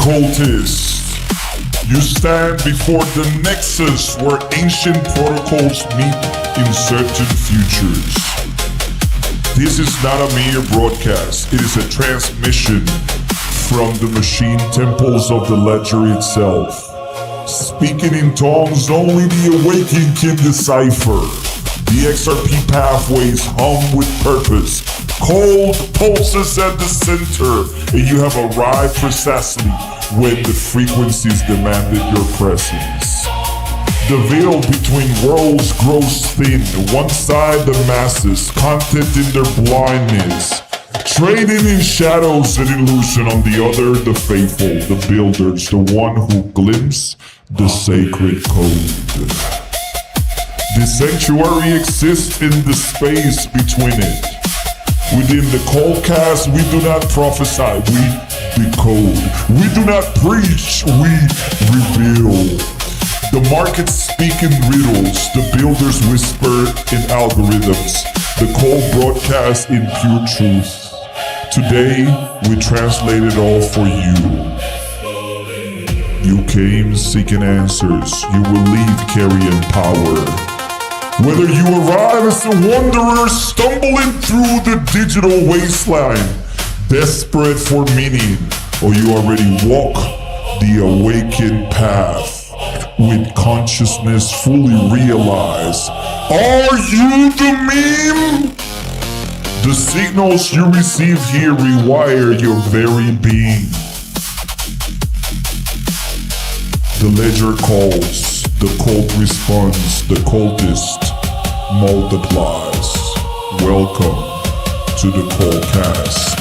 cultist. You stand before the nexus where ancient protocols meet in certain futures. This is not a mere broadcast, it is a transmission from the machine temples of the ledger itself. Speaking in tongues only the awakened can decipher. The XRP pathways hum with purpose. Cold pulses at the center, and you have arrived precisely when the frequencies demanded your presence. The veil between worlds grows thin. One side the masses, content in their blindness, trading in shadows and illusion. On the other, the faithful, the builders, the one who glimpse the sacred code. The sanctuary exists in the space between it. Within the cold cast, we do not prophesy, we decode. We do not preach, we reveal. The markets speak in riddles, the builders whisper in algorithms, the cold broadcast in pure truth. Today, we translate it all for you. You came seeking answers, you will leave carrying power. Whether you arrive as a wanderer stumbling through the digital wasteland, desperate for meaning, or you already walk the awakened path with consciousness fully realized. Are you the meme? The signals you receive here rewire your very being. The ledger calls, the cult responds, the cultist multiplies. Welcome to the Cultcast.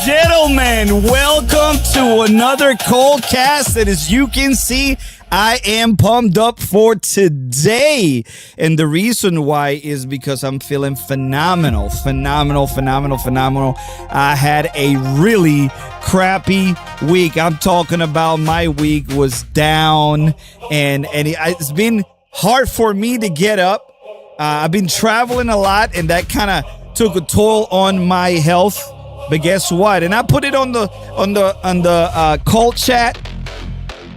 Gentlemen, welcome to another Cultcast. And as you can see, I am pumped up for today. And the reason why is because I'm feeling phenomenal. I had a really crappy week. I'm talking about my week was down and it's been hard for me to get up. I've been traveling a lot and that kind of took a toll on my health. But guess what? And I put it on the cult chat.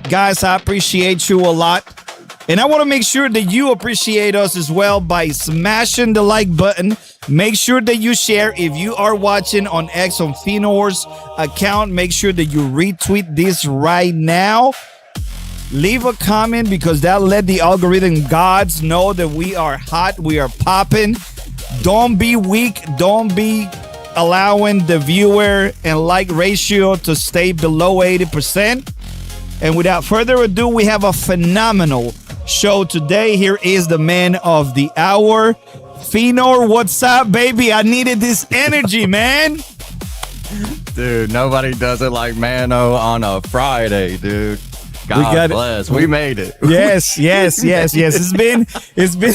Guys, I appreciate you a lot. And I want to make sure that you appreciate us as well by smashing the like button. Make sure that you share. If you are watching on X on Pheanor's account, make sure that you retweet this right now. Leave a comment because that'll let the algorithm gods know that we are hot, we are popping. Don't be weak. Don't be allowing the viewer and like ratio to stay below 80%. And without further ado, we have a phenomenal show today. Here is the man of the hour, Pheanor. What's up, baby? I needed this energy, man. Dude, nobody does it like Mano on a Friday, dude. God bless. We made it. Yes. It's been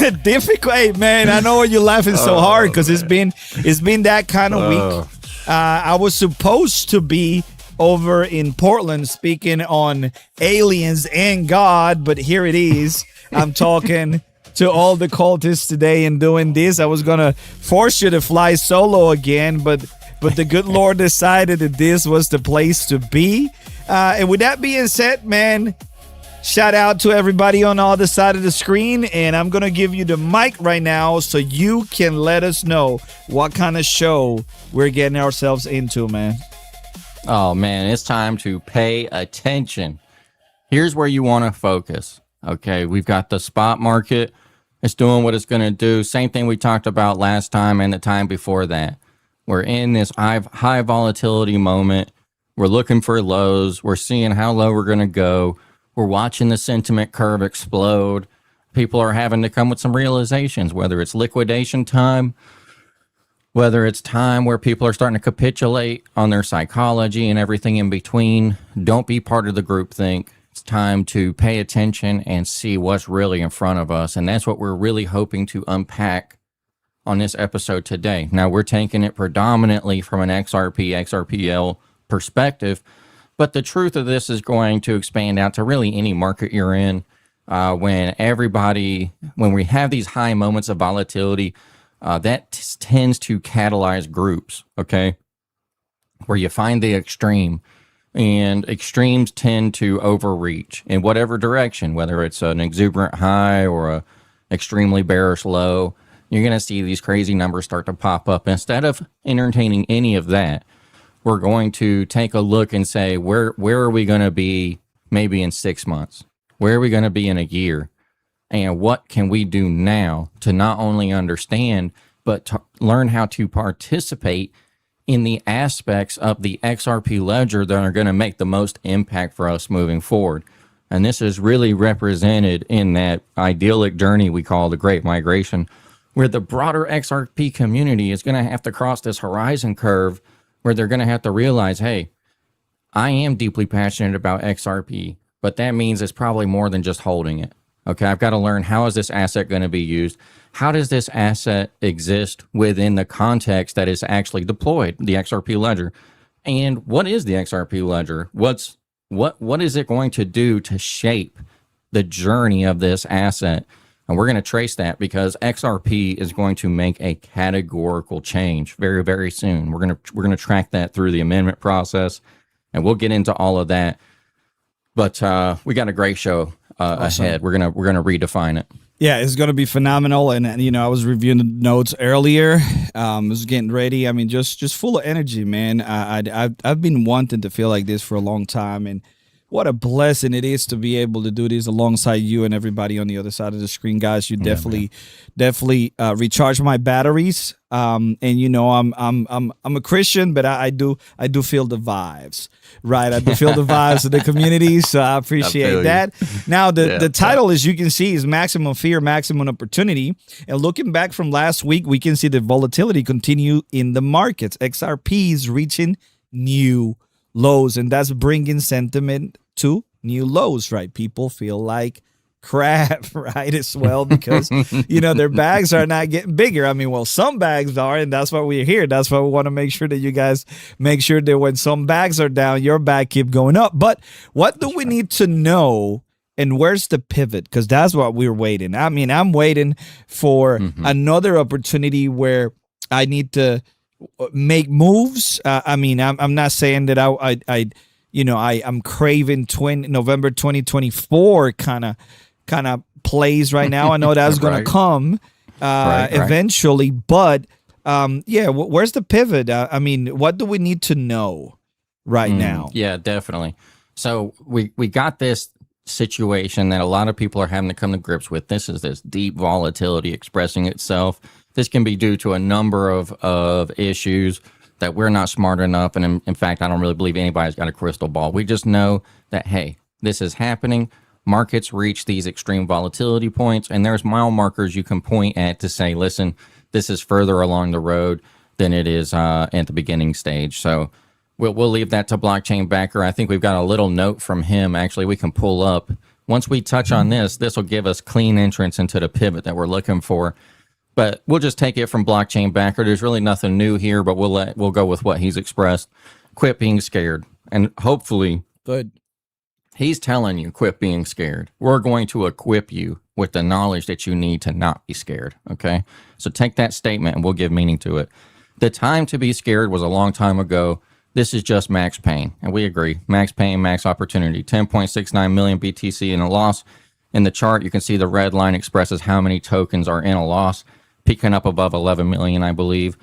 a difficult, hey, man. I know you're laughing so hard because it's been that kind of week. I was supposed to be over in Portland speaking on aliens and God, but here it is. I'm talking to all the cultists today and doing this. I was gonna force you to fly solo again, but the good Lord decided that this was the place to be. And with that being said, man, shout out to everybody on the other side of the screen. And I'm going to give you the mic right now so you can let us know what kind of show we're getting ourselves into, man. Oh, man, it's time to pay attention. Here's where you want to focus. Okay, we've got the spot market. It's doing what it's going to do. Same thing we talked about last time and the time before that. We're in this high volatility moment. We're looking for lows. We're seeing how low we're going to go. We're watching the sentiment curve explode. People are having to come with some realizations, whether it's liquidation time, whether it's time where people are starting to capitulate on their psychology and everything in between. Don't be part of the groupthink. It's time to pay attention and see what's really in front of us. And that's what we're really hoping to unpack on this episode today. Now, we're taking it predominantly from an XRP, XRPL perspective, but the truth of this is going to expand out to really any market you're in. When we have these high moments of volatility, that tends to catalyze groups, okay? Where you find the extreme, and extremes tend to overreach in whatever direction, whether it's an exuberant high or a extremely bearish low. You're going to see these crazy numbers start to pop up. Instead of entertaining any of that, we're going to take a look and say, where are we going to be maybe in 6 months? Where are we going to be in a year? And what can we do now to not only understand, but to learn how to participate in the aspects of the XRP ledger that are going to make the most impact for us moving forward. And this is really represented in that idyllic journey we call the Great Migration, where the broader XRP community is going to have to cross this horizon curve where they're going to have to realize, hey, I am deeply passionate about XRP, but that means it's probably more than just holding it. Okay, I've got to learn, how is this asset going to be used? How does this asset exist within the context that is actually deployed, the XRP ledger? And what is the XRP ledger? What is it going to do to shape the journey of this asset? And we're going to trace that because XRP is going to make a categorical change very, very soon. We're going to track that through the amendment process, and we'll get into all of that. But we got a great show ahead. We're gonna redefine it. Yeah, it's going to be phenomenal. And you know, I was reviewing the notes earlier. I was getting ready. I mean, just full of energy, man. I've been wanting to feel like this for a long time, and what a blessing it is to be able to do this alongside you and everybody on the other side of the screen, guys. You definitely recharge my batteries. And you know, I'm a Christian, but I do feel the vibes, right? I do feel the vibes of the community, so I appreciate that. Now, the title, as you can see, is Maximum Fear, Maximum Opportunity. And looking back from last week, we can see the volatility continue in the markets. XRP is reaching new lows, and that's bringing sentiment to new lows, right? People feel like crap, right, as well, because you know, their bags are not getting bigger. I mean, well, some bags are, and that's why we're here. That's why we want to make sure that you guys make sure that when some bags are down, your bag keep going up. But what do we need to know, and where's the pivot? Because that's what we're waiting. I mean, I'm waiting for another opportunity where I need to make moves. I mean, I'm not saying that I'm craving November 2024 kind of plays right now. I know that's going to come eventually, but where's the pivot? I mean, what do we need to know right now? Yeah, definitely. So we got this situation that a lot of people are having to come to grips with. This is this deep volatility expressing itself. This can be due to a number of issues that we're not smart enough. And in fact, I don't really believe anybody's got a crystal ball. We just know that, hey, this is happening. Markets reach these extreme volatility points, and there's mile markers you can point at to say, listen, this is further along the road than it is at the beginning stage. So we'll leave that to Blockchain Backer. I think we've got a little note from him. Actually, we can pull up. Once we touch on this will give us clean entrance into the pivot that we're looking for. But we'll just take it from Blockchain Backer. There's really nothing new here, but we'll go with what he's expressed. Quit being scared. And hopefully he's telling you, quit being scared. We're going to equip you with the knowledge that you need to not be scared. Okay? So take that statement and we'll give meaning to it. The time to be scared was a long time ago. This is just max pain. And we agree. Max pain, max opportunity. 10.69 million BTC in a loss. In the chart, you can see the red line expresses how many tokens are in a loss, peaking up above 11 million, I believe.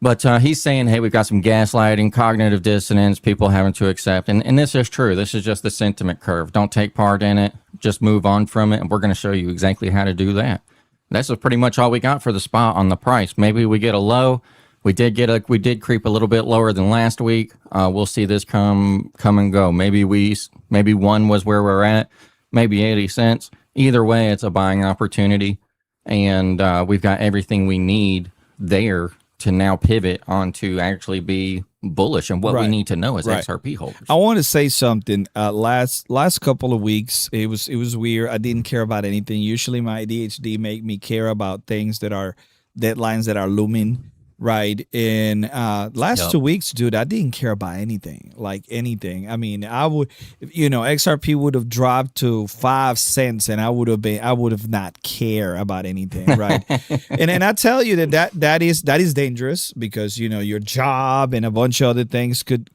But he's saying, hey, we've got some gaslighting, cognitive dissonance, people having to accept. And this is true. This is just the sentiment curve. Don't take part in it. Just move on from it. And we're going to show you exactly how to do that. That's pretty much all we got for the spot on the price. Maybe we get a low. We did creep a little bit lower than last week. We'll see this come and go. Maybe one was where we're at. Maybe 80 cents. Either way, it's a buying opportunity. And we've got everything we need there to now pivot on to actually be bullish. And what we need to know as XRP holders. I want to say something. Last couple of weeks, it was weird. I didn't care about anything. Usually my ADHD make me care about things that are deadlines that are looming. Right. And last 2 weeks, dude, I didn't care about anything, like anything. I mean, I would, XRP would have dropped to 5 cents and I would have not care about anything. Right. and I tell you that is dangerous because, your job and a bunch of other things could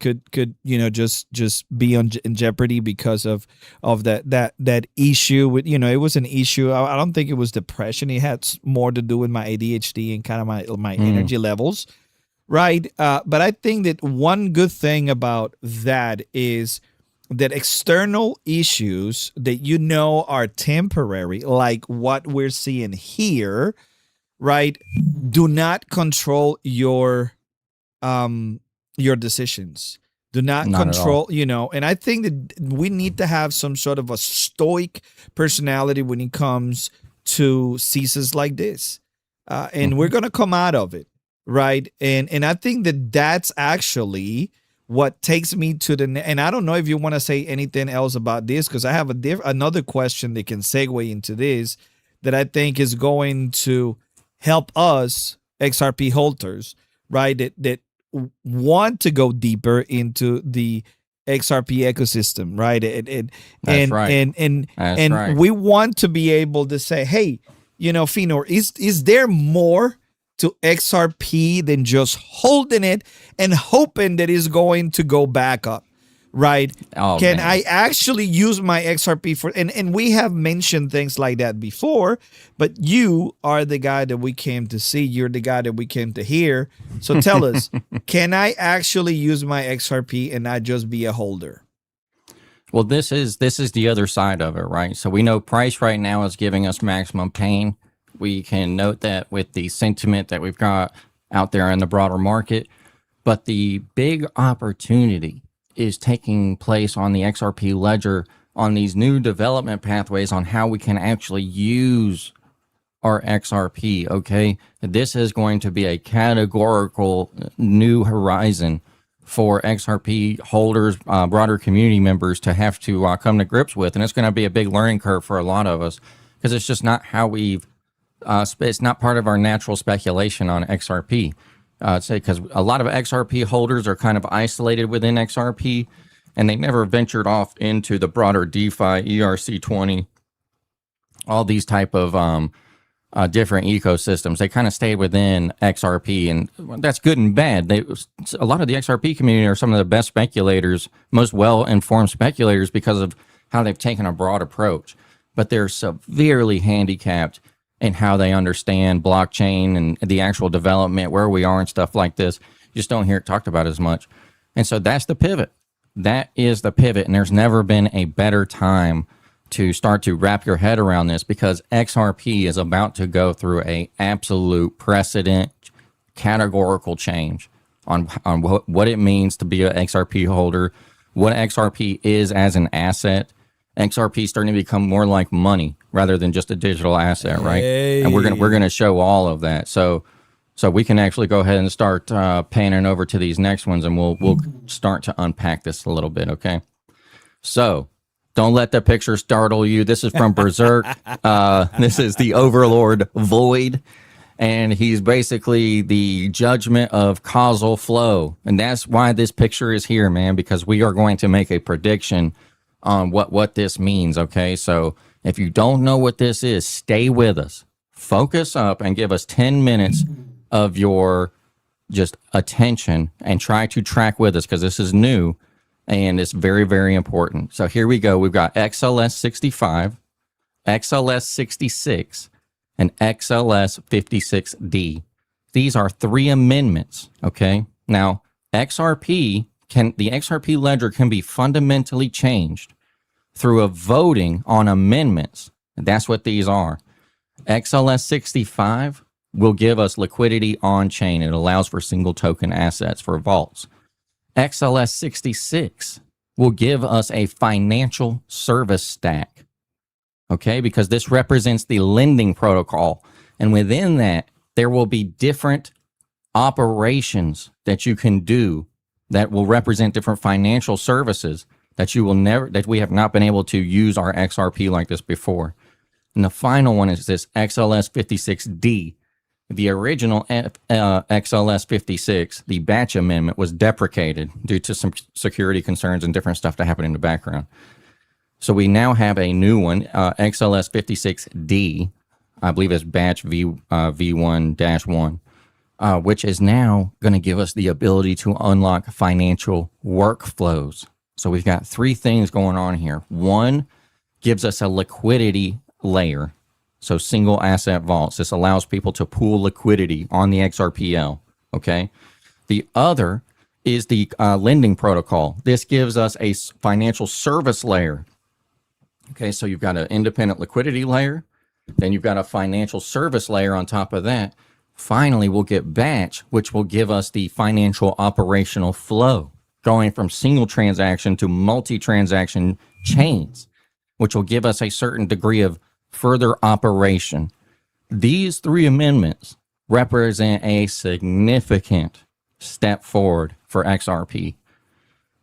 just be in jeopardy because of that issue with, it was an issue. I don't think it was depression. It had more to do with my ADHD and kind of my energy levels, right? But I think that one good thing about that is that external issues that are temporary, like what we're seeing here, right, do not control your decisions. Do not control, and I think that we need to have some sort of a stoic personality when it comes to ceases like this. And we're going to come out of it. Right. And I think that that's actually what takes me to and I don't know if you want to say anything else about this, because I have another question that can segue into this that I think is going to help us XRP holders, right, that want to go deeper into the XRP ecosystem, right? And we want to be able to say, hey, Pheanor, is there more to XRP than just holding it and hoping that it's going to go back up, right? Can I actually use my XRP for, and we have mentioned things like that before, but you are the guy that we came to see. You're the guy that we came to hear. So tell us, can I actually use my XRP and not just be a holder? Well, this is the other side of it, right? So we know price right now is giving us maximum pain. We can note that with the sentiment that we've got out there in the broader market. But the big opportunity is taking place on the XRP ledger on these new development pathways on how we can actually use our XRP, okay? This is going to be a categorical new horizon for XRP holders, broader community members to have to come to grips with. And it's going to be a big learning curve for a lot of us because it's just not how we've it's not part of our natural speculation on XRP. Because a lot of XRP holders are kind of isolated within XRP, and they never ventured off into the broader DeFi, ERC20, all these type of different ecosystems. They kind of stayed within XRP, and that's good and bad. A lot of the XRP community are some of the best speculators, most well-informed speculators because of how they've taken a broad approach. But they're severely handicapped and how they understand blockchain and the actual development, where we are and stuff like this. You just don't hear it talked about as much. And so that's the pivot. That is the pivot. And there's never been a better time to start to wrap your head around this because XRP is about to go through a absolute precedent categorical change on what it means to be an XRP holder, what XRP is as an asset. XRP is starting to become more like money rather than just a digital asset, right? Hey. And we're gonna show all of that. So we can actually go ahead and start panning over to these next ones, and we'll start to unpack this a little bit, okay? So don't let the picture startle you. This is from Berserk. This is the Overlord Void, and he's basically the judgment of causal flow, and that's why this picture is here, man, because we are going to make a prediction on what this means, okay? So if you don't know what this is, stay with us. Focus up and give us 10 minutes of your just attention and try to track with us because this is new and it's very, very important. So here we go. We've got XLS 65, XLS 66, and XLS 56D. These are 3 amendments, okay? Now, the XRP ledger can be fundamentally changed through a voting on amendments. And that's what these are. XLS 65 will give us liquidity on chain. It allows for single token assets for vaults. XLS 66 will give us a financial service stack. Okay, because this represents the lending protocol. And within that, there will be different operations that you can do that will represent different financial services that you will never, that we have not been able to use our XRP like this before. And the final one is this XLS56D. The original XLS56, the batch amendment, was deprecated due to some security concerns and different stuff that happened in the background. So we now have a new one, XLS56D, I believe it's batch V1-1, which is now going to give us the ability to unlock financial workflows. So we've got three things going on here. One gives us a liquidity layer. So single asset vaults. This allows people to pool liquidity on the XRPL. Okay. The other is the lending protocol. This gives us a financial service layer. Okay. So you've got an independent liquidity layer. Then you've got a financial service layer on top of that. Finally, we'll get batch, which will give us the financial operational flow, going from single transaction to multi-transaction chains, which will give us a certain degree of further operation. These three amendments represent a significant step forward for XRP.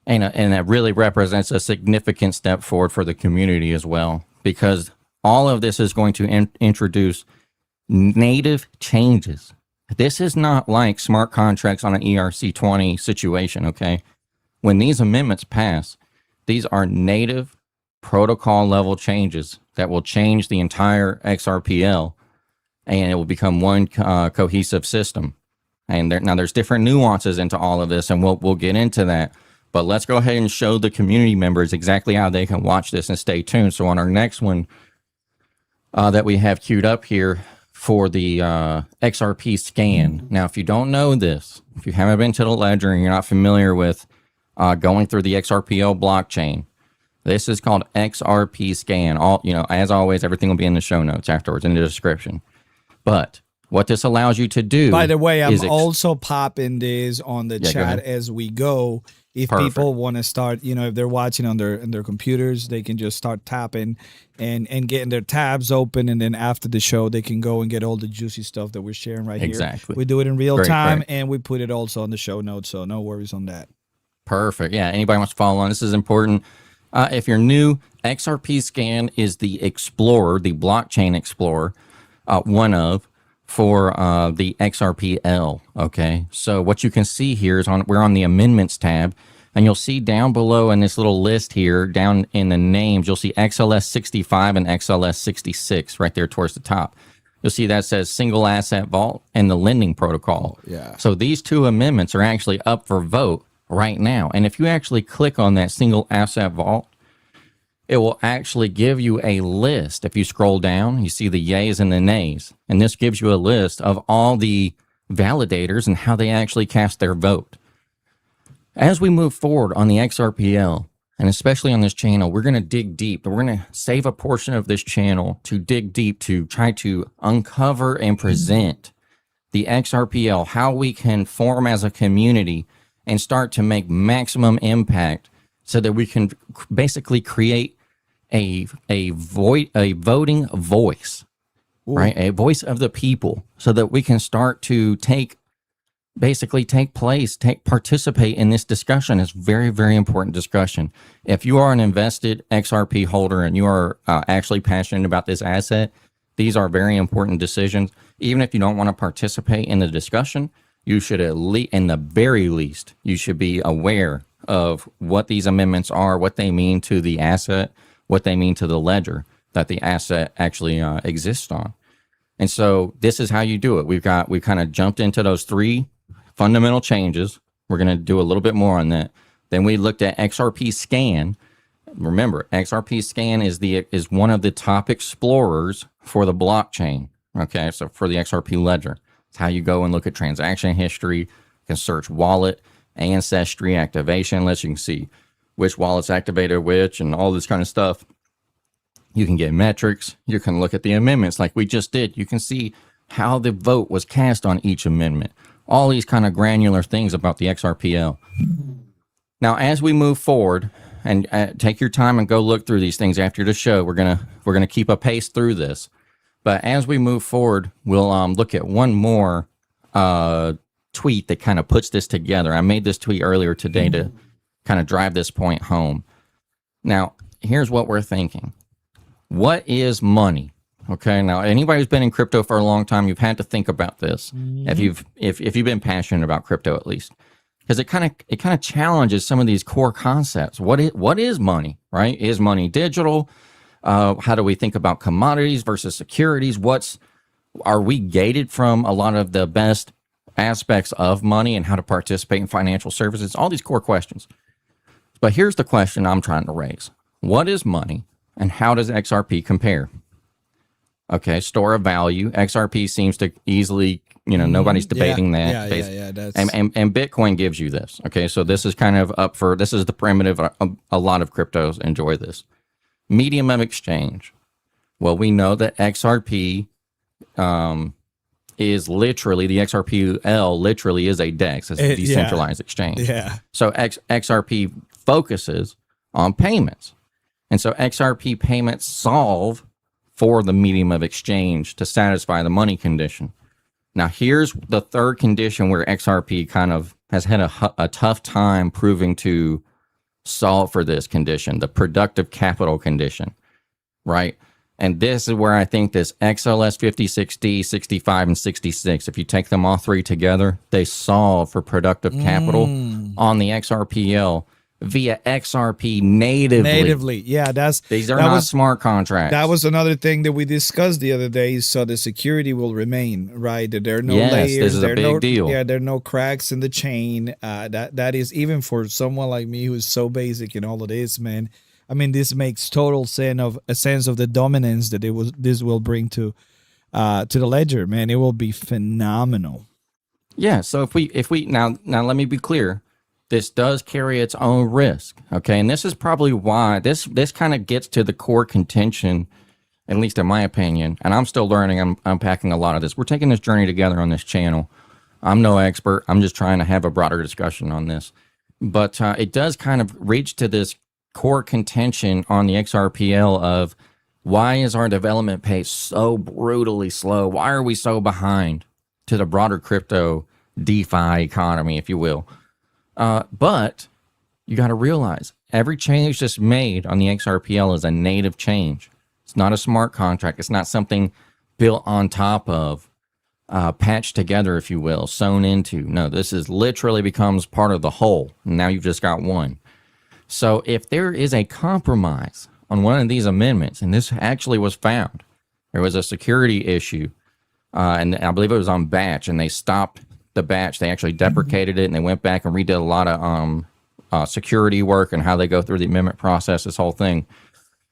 And that really represents a significant step forward for the community as well, because all of this is going to introduce native changes. This is not like smart contracts on an ERC20 situation, okay? When these amendments pass, these are native protocol level changes that will change the entire XRPL, and it will become one cohesive system. And now there's different nuances into all of this, and we'll get into that. But let's go ahead and show the community members exactly how they can watch this and stay tuned. So on our next one that we have queued up here for the XRP scan. Now, if you don't know this, if you haven't been to the ledger and you're not familiar with going through the XRPL blockchain, this is called XRP scan. All, you know, as always, everything will be in the show notes afterwards in the description. But what this allows you to do, by the way, I'm also popping this on the chat as we go. If Perfect. People want to start, you know, if they're watching on their computers, they can just start tapping and getting their tabs open, and then after the show, they can go and get all the juicy stuff that we're sharing right here. Exactly. We do it in real time, great. and we put it also on the show notes, so no worries on that. Perfect. Yeah, anybody wants to follow on, this is important. If you're new, XRP Scan is the Explorer, the blockchain Explorer, one of, for the XRPL. Okay, so what you can see here is we're on the amendments tab, and you'll see down below in this little list here, down in the names, you'll see XLS 65 and XLS 66 right there towards the top. You'll see that says single asset vault and the lending protocol. Yeah. So these two amendments are actually up for vote right now. And if you actually click on that single asset vault, it will actually give you a list. If you scroll down, you see the yays and the nays. And this gives you a list of all the validators and how they actually cast their vote. As we move forward on the XRPL, and especially on this channel, we're going to dig deep. We're going to save a portion of this channel to dig deep, to try to uncover and present the XRPL, how we can form as a community and start to make maximum impact so that we can basically create a voting voice, right? A voice of the people, so that we can start to participate in this discussion. Is very, very important discussion. If you are an invested XRP holder and you are actually passionate about this asset, these are very important decisions. Even if you don't want to participate in the discussion, you should at least, in the very least, you should be aware of what these amendments are, what they mean to the asset, what they mean to the ledger that the asset actually exists on. And so this is how you do it. We kind of jumped into those three fundamental changes. We're going to do a little bit more on that. Then we looked at XRP Scan. Remember, XRP Scan is one of the top explorers for the blockchain. Okay, so for the XRP ledger, it's how you go and look at transaction history. You can search wallet, ancestry, activation lists. You can see which wallets activated which and all this kind of stuff. You can get metrics. You can look at the amendments like we just did. You can see how the vote was cast on each amendment. All these kind of granular things about the XRPL. Now, as we move forward, and take your time and go look through these things after the show, we're gonna keep a pace through this. But as we move forward, we'll look at one more tweet that kind of puts this together. I made this tweet earlier today to kind of drive this point home. Now, here's what we're thinking. What is money? Okay, now anybody who's been in crypto for a long time, you've had to think about this. If you've been passionate about crypto, at least, because it kind of challenges some of these core concepts. What is money? Right? Is money digital? How do we think about commodities versus securities? Are we gated from a lot of the best aspects of money and how to participate in financial services? All these core questions. But here's the question I'm trying to raise: what is money, and how does XRP compare? Okay, store of value. XRP seems to easily, nobody's debating that. And Bitcoin gives you this. Okay, so this is kind of this is the primitive. A lot of cryptos enjoy this. Medium of exchange. Well, we know that XRP is literally, the XRPL literally is a DEX. It's a decentralized exchange. Yeah. So XRP focuses on payments. And so XRP payments solve for the medium of exchange to satisfy the money condition. Now, here's the third condition where XRP kind of has had a tough time proving to solve for this condition, the productive capital condition, right? And this is where I think this XLS 56D, 65, and 66, if you take them all three together, they solve for productive capital on the XRPL via XRP natively. Yeah, these are not smart contracts. That was another thing that we discussed the other day. So the security will remain, right? There are no layers. This is a big deal. Yeah, there are no cracks in the chain. That is, even for someone like me who's so basic in all of this, man. I mean, this makes total sense of the dominance that this will bring to the ledger, man. It will be phenomenal. Yeah. So if we now let me be clear. This does carry its own risk, okay? And this is probably why this kind of gets to the core contention, at least in my opinion, and I'm still learning. I'm unpacking a lot of this. We're taking this journey together on this channel. I'm no expert. I'm just trying to have a broader discussion on this. But it does kind of reach to this core contention on the XRPL of why is our development pace so brutally slow? Why are we so behind to the broader crypto DeFi economy, if you will? But you got to realize every change that's made on the XRPL is a native change. It's not a smart contract. It's not something built on top of, patched together, if you will, sewn into. No, this is literally becomes part of the whole. Now you've just got one. So if there is a compromise on one of these amendments, and this actually was found, there was a security issue, and I believe it was on batch, and they stopped the batch. They actually deprecated it, and they went back and redid a lot of security work and how they go through the amendment process, this whole thing.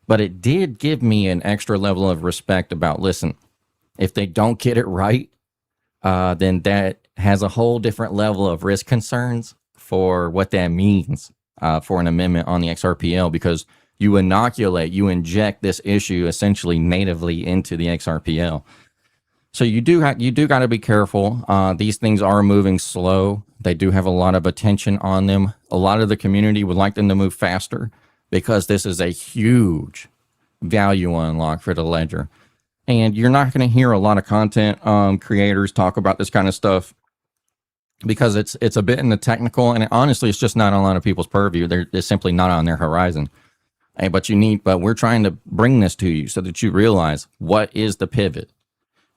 But it did give me an extra level of respect about, listen, if they don't get it right, then that has a whole different level of risk concerns for what that means for an amendment on the XRPL, because you inject this issue essentially natively into the XRPL. So you do got to be careful. These things are moving slow. They do have a lot of attention on them. A lot of the community would like them to move faster because this is a huge value unlock for the ledger. And you're not going to hear a lot of content creators talk about this kind of stuff because it's a bit in the technical, and honestly, it's just not on a lot of people's purview. It's simply not on their horizon. But we're trying to bring this to you so that you realize what is the pivot.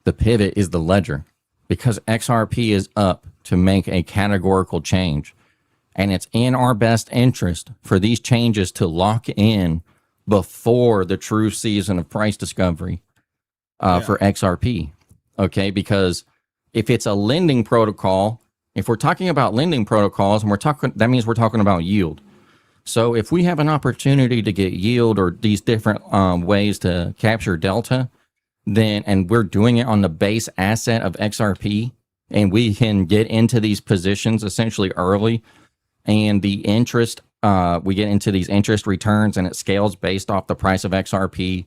The pivot is the ledger, because XRP is up to make a categorical change, and it's in our best interest for these changes to lock in before the true season of price discovery for XRP. Okay, because if it's a lending protocol, if we're talking about lending protocols, and that means we're talking about yield. So if we have an opportunity to get yield or these different ways to capture delta, and we're doing it on the base asset of XRP, and we can get into these positions essentially early, and the interest, we get into these interest returns, and it scales based off the price of XRP,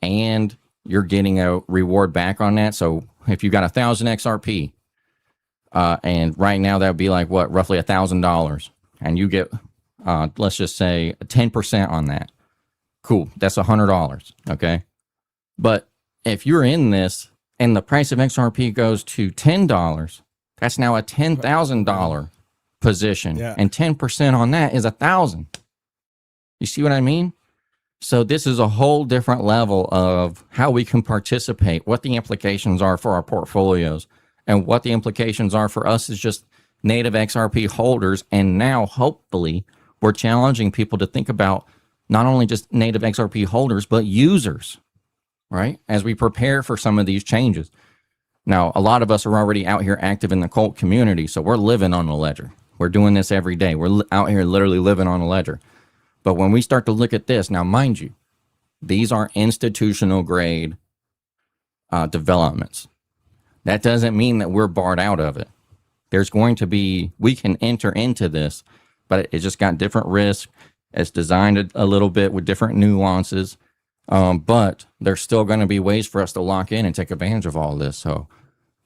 and you're getting a reward back on that. So if you've got 1,000 XRP, and right now that would be like roughly $1,000, and you get, let's just say 10% on that. Cool. That's $100. Okay. But if you're in this and the price of XRP goes to $10, That's now a $10,000 position, Yeah. and 10% on that is $1,000. You see what I mean? So this is a whole different level of how we can participate, what the implications are for our portfolios, and what the implications are for us as just native XRP holders. And now, hopefully, we're challenging people to think about not only just native XRP holders, but users, right? As we prepare for some of these changes. Now, a lot of us are already out here active in the cult community, so we're living on the ledger. We're doing this every day. We're out here literally living on a ledger. But when we start to look at this, now mind you, these are institutional grade developments. That doesn't mean that we're barred out of it. There's going to be, we can enter into this, but it just got different risk. It's designed a little bit with different nuances, but there's still going to be ways for us to lock in and take advantage of all this. So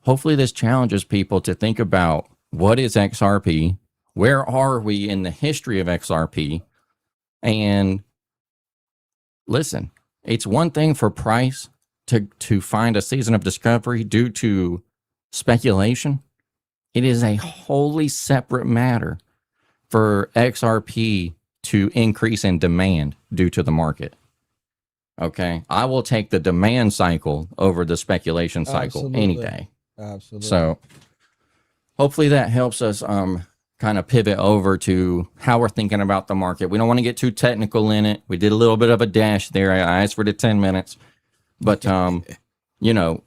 hopefully this challenges people to think about, what is XRP? Where are we in the history of XRP? And listen, it's one thing for price to find a season of discovery due to speculation. It is a wholly separate matter for XRP to increase in demand due to the market. Okay, I will take the demand cycle over the speculation cycle any day. Absolutely. So hopefully that helps us kind of pivot over to how we're thinking about the market. We don't want to get too technical in it. We did a little bit of a dash there. I asked for the 10 minutes, but you know,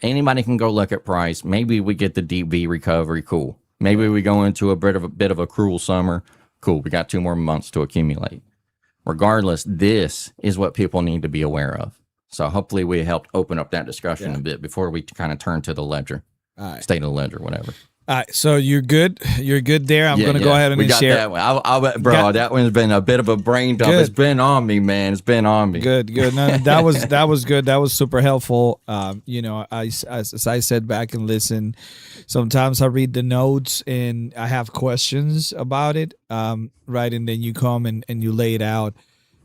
anybody can go look at price. Maybe we get the deep V recovery. Cool. Maybe we go into a bit of a cruel summer. Cool. We got 2 more months to accumulate. Regardless, this is what people need to be aware of. So hopefully we helped open up that discussion a bit before we kind of turn to the ledger, state of the ledger, whatever. All right, so you're good. You're good there. I'm going to go ahead and share. That one. That one's been a bit of a brain dump. It's been on me, man. It's been on me. Good. No, that was good. That was super helpful. You know, as I said back and listen, sometimes I read the notes and I have questions about it. Right, and then you come and you lay it out,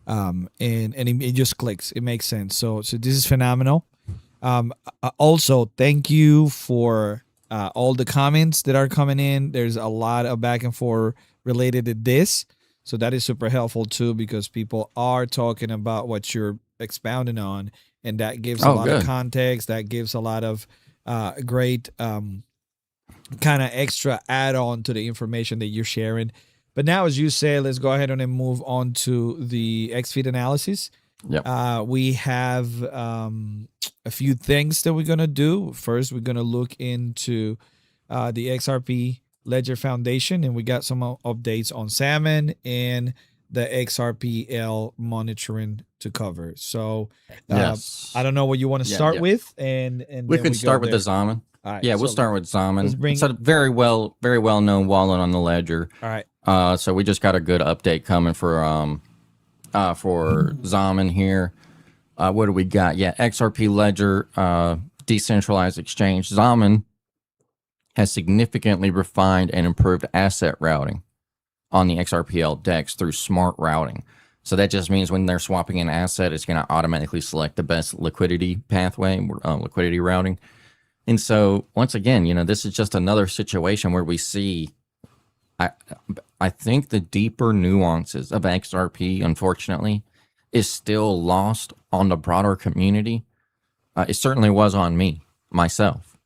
and it just clicks. It makes sense. So this is phenomenal. Also, thank you for all the comments that are coming in. There's a lot of back and forth related to this. So that is super helpful too, because people are talking about what you're expounding on. And that gives a lot of context. That gives a lot of great kind of extra add-on to the information that you're sharing. But now, as you say, let's go ahead and move on to the XFeed analysis. Yep. We have a few things that we're going to do. First, we're going to look into the XRP Ledger Foundation, and we got some updates on Xaman and the XRPL monitoring to cover. So I don't know what you want to start with. And we can start with the Xaman. All right, we'll start with Xaman. It's a very well known wallet on the ledger. All right. So we just got a good update coming for Xaman here. What do we got? Yeah, XRP Ledger, decentralized exchange. Xaman has significantly refined and improved asset routing on the XRPL DEX through smart routing. So that just means when they're swapping an asset, it's going to automatically select the best liquidity pathway, liquidity routing. And so once again, you know, this is just another situation where we see, I think the deeper nuances of XRP, unfortunately, is still lost on the broader community. It certainly was on me, myself,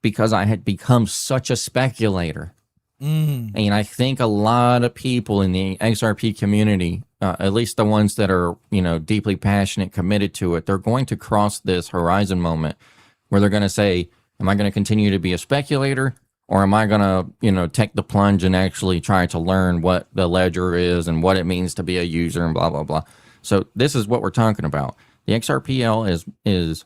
because I had become such a speculator. And I think a lot of people in the XRP community, at least the ones that are, you know, deeply passionate, committed to it, they're going to cross this horizon moment where they're going to say, am I going to continue to be a speculator, or am I going to, you know, take the plunge and actually try to learn what the ledger is and what it means to be a user and blah, blah, blah. So this is what we're talking about. The XRPL is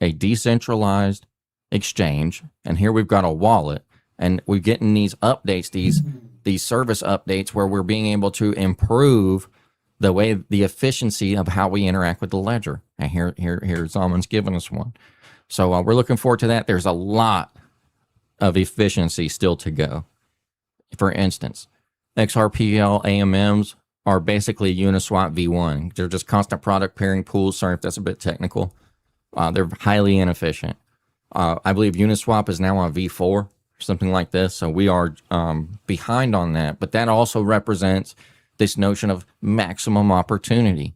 a decentralized exchange, and here we've got a wallet, and we're getting these updates, these service updates, where we're being able to improve the efficiency of how we interact with the ledger. And here Xaman's giving us one. So we're looking forward to that. There's a lot of efficiency still to go. For instance, XRPL AMMs are basically Uniswap V1. They're just constant product pairing pools. Sorry if that's a bit technical. They're highly inefficient. I believe Uniswap is now on V4. something like this. So we are behind on that. But that also represents this notion of maximum opportunity,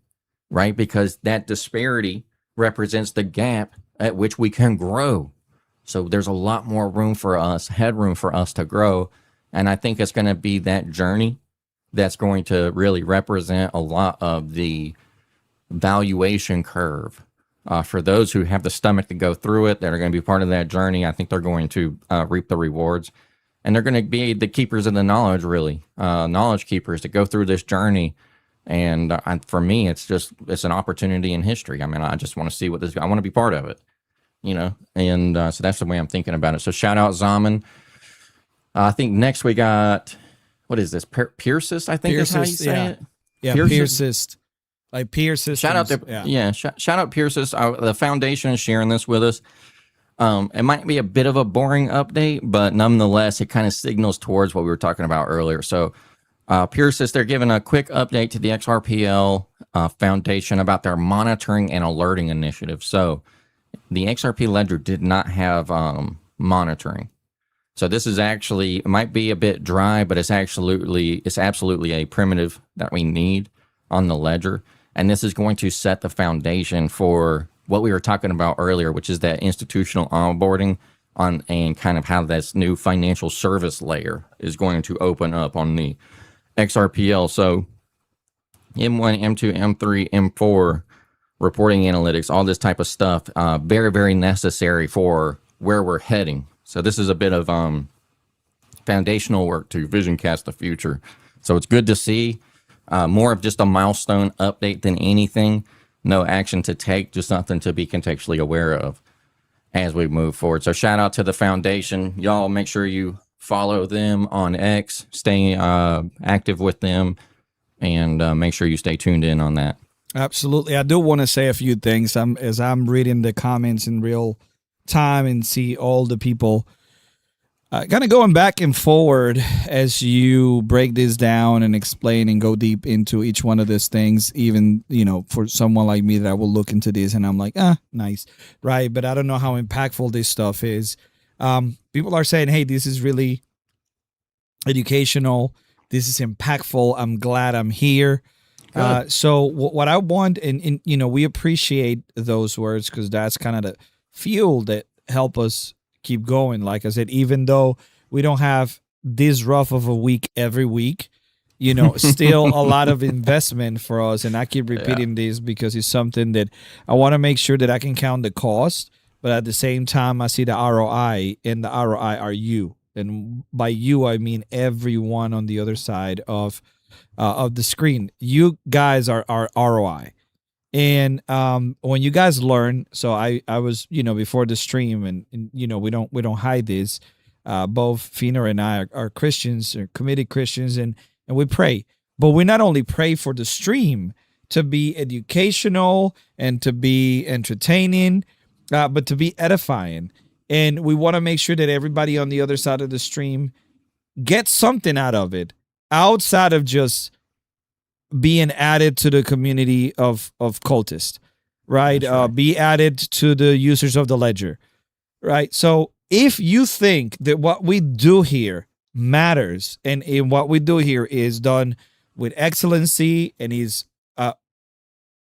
right? Because that disparity represents the gap at which we can grow. So there's a lot more room for us, headroom for us to grow. And I think it's going to be that journey that's going to really represent a lot of the valuation curve. For those who have the stomach to go through it, that are going to be part of that journey, I think they're going to reap the rewards. And they're going to be the keepers of the knowledge, really, knowledge keepers to go through this journey. And for me, it's an opportunity in history. I mean, I just want to see I want to be part of it, and so that's the way I'm thinking about it. So shout out Xaman. I think next we got, what is this? Pierces, I think is how you say it. Yeah, Pierces. Like Pierces. Shout out to shout out Pierces. The foundation is sharing this with us. It might be a bit of a boring update, but nonetheless, it kind of signals towards what we were talking about earlier. So, Pierces, they're giving a quick update to the XRPL Foundation about their monitoring and alerting initiative. So, the XRP ledger did not have monitoring. So this is actually, it might be a bit dry, but it's absolutely a primitive that we need on the ledger. And this is going to set the foundation for what we were talking about earlier, which is that institutional onboarding and kind of how this new financial service layer is going to open up on the XRPL. So M1, M2, M3, M4, reporting analytics, all this type of stuff, very, very necessary for where we're heading. So this is a bit of foundational work to vision cast the future. So it's good to see. More of just a milestone update than anything. No action to take, just something to be contextually aware of as we move forward. So shout out to the foundation. Y'all make sure you follow them on X, stay active with them, and make sure you stay tuned in on that. Absolutely. I do want to say a few things. As I'm reading the comments in real time and see all the people kind of going back and forward as you break this down and explain and go deep into each one of these things, even, for someone like me that will look into this and I'm like, nice, right? But I don't know how impactful this stuff is. People are saying, hey, this is really educational. This is impactful. I'm glad I'm here. So what I want, and we appreciate those words because that's kind of the fuel that help us keep going. Like I said, even though we don't have this rough of a week every week, still a lot of investment for us. And I keep repeating this because it's something that I want to make sure that I can count the cost, but at the same time, I see the ROI, and the ROI are you. And by you, I mean everyone on the other side of the screen. You guys are our ROI. And when you guys learn, so I was, before the stream, and we don't hide this. Both Pheanor and I are Christians, are committed Christians, and we pray. But we not only pray for the stream to be educational and to be entertaining, but to be edifying. And we want to make sure that everybody on the other side of the stream gets something out of it, outside of just being added to the community of cultists, right? Be added to the users of the ledger, right? So if you think that what we do here matters, and in what we do here is done with excellency and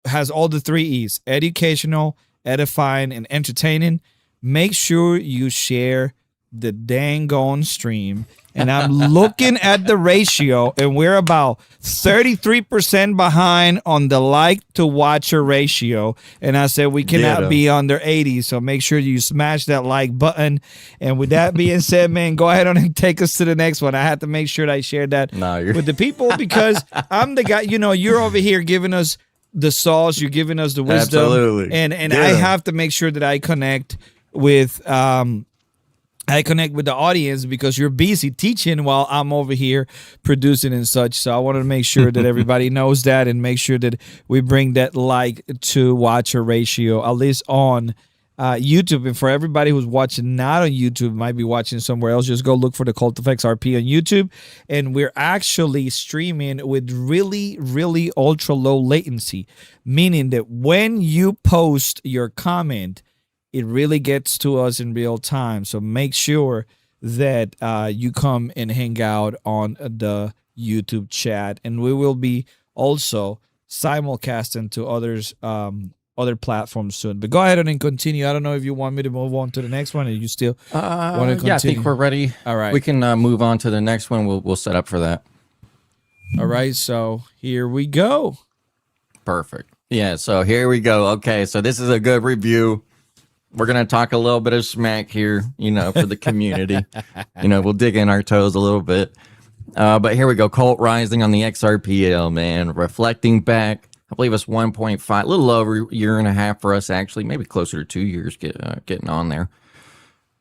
has all the 3 E's, educational, edifying, and entertaining, make sure you share the dang on stream. And I'm looking at the ratio, and we're about 33% behind on the like to watcher ratio. And I said we cannot be under 80, so make sure you smash that like button. And with that being said, man, go ahead on and take us to the next one. I had to make sure that I shared that with the people because I'm the guy. You're over here giving us the sauce, you're giving us the wisdom, absolutely, and I have to make sure that I connect with the audience because you're busy teaching while I'm over here producing and such. So I wanted to make sure that everybody knows that and make sure that we bring that like to watcher ratio, at least on YouTube. And for everybody who's watching not on YouTube, might be watching somewhere else, just go look for the Cult of XRP on YouTube. And we're actually streaming with really, really ultra low latency, meaning that when you post your comment, it really gets to us in real time. So make sure that you come and hang out on the YouTube chat, and we will be also simulcasting to other platforms soon. But go ahead and continue. I don't know if you want me to move on to the next one, or you still want to continue. Yeah, I think we're ready. All right, we can move on to the next one. We'll set up for that. All right, so here we go. Perfect. Yeah, so here we go. Okay, so this is a good review. We're going to talk a little bit of smack here, for the community. We'll dig in our toes a little bit. But here we go. Cult rising on the XRPL, man. Reflecting back, I believe it's 1.5, a little over a year and a half for us, actually. Maybe closer to 2 years getting on there.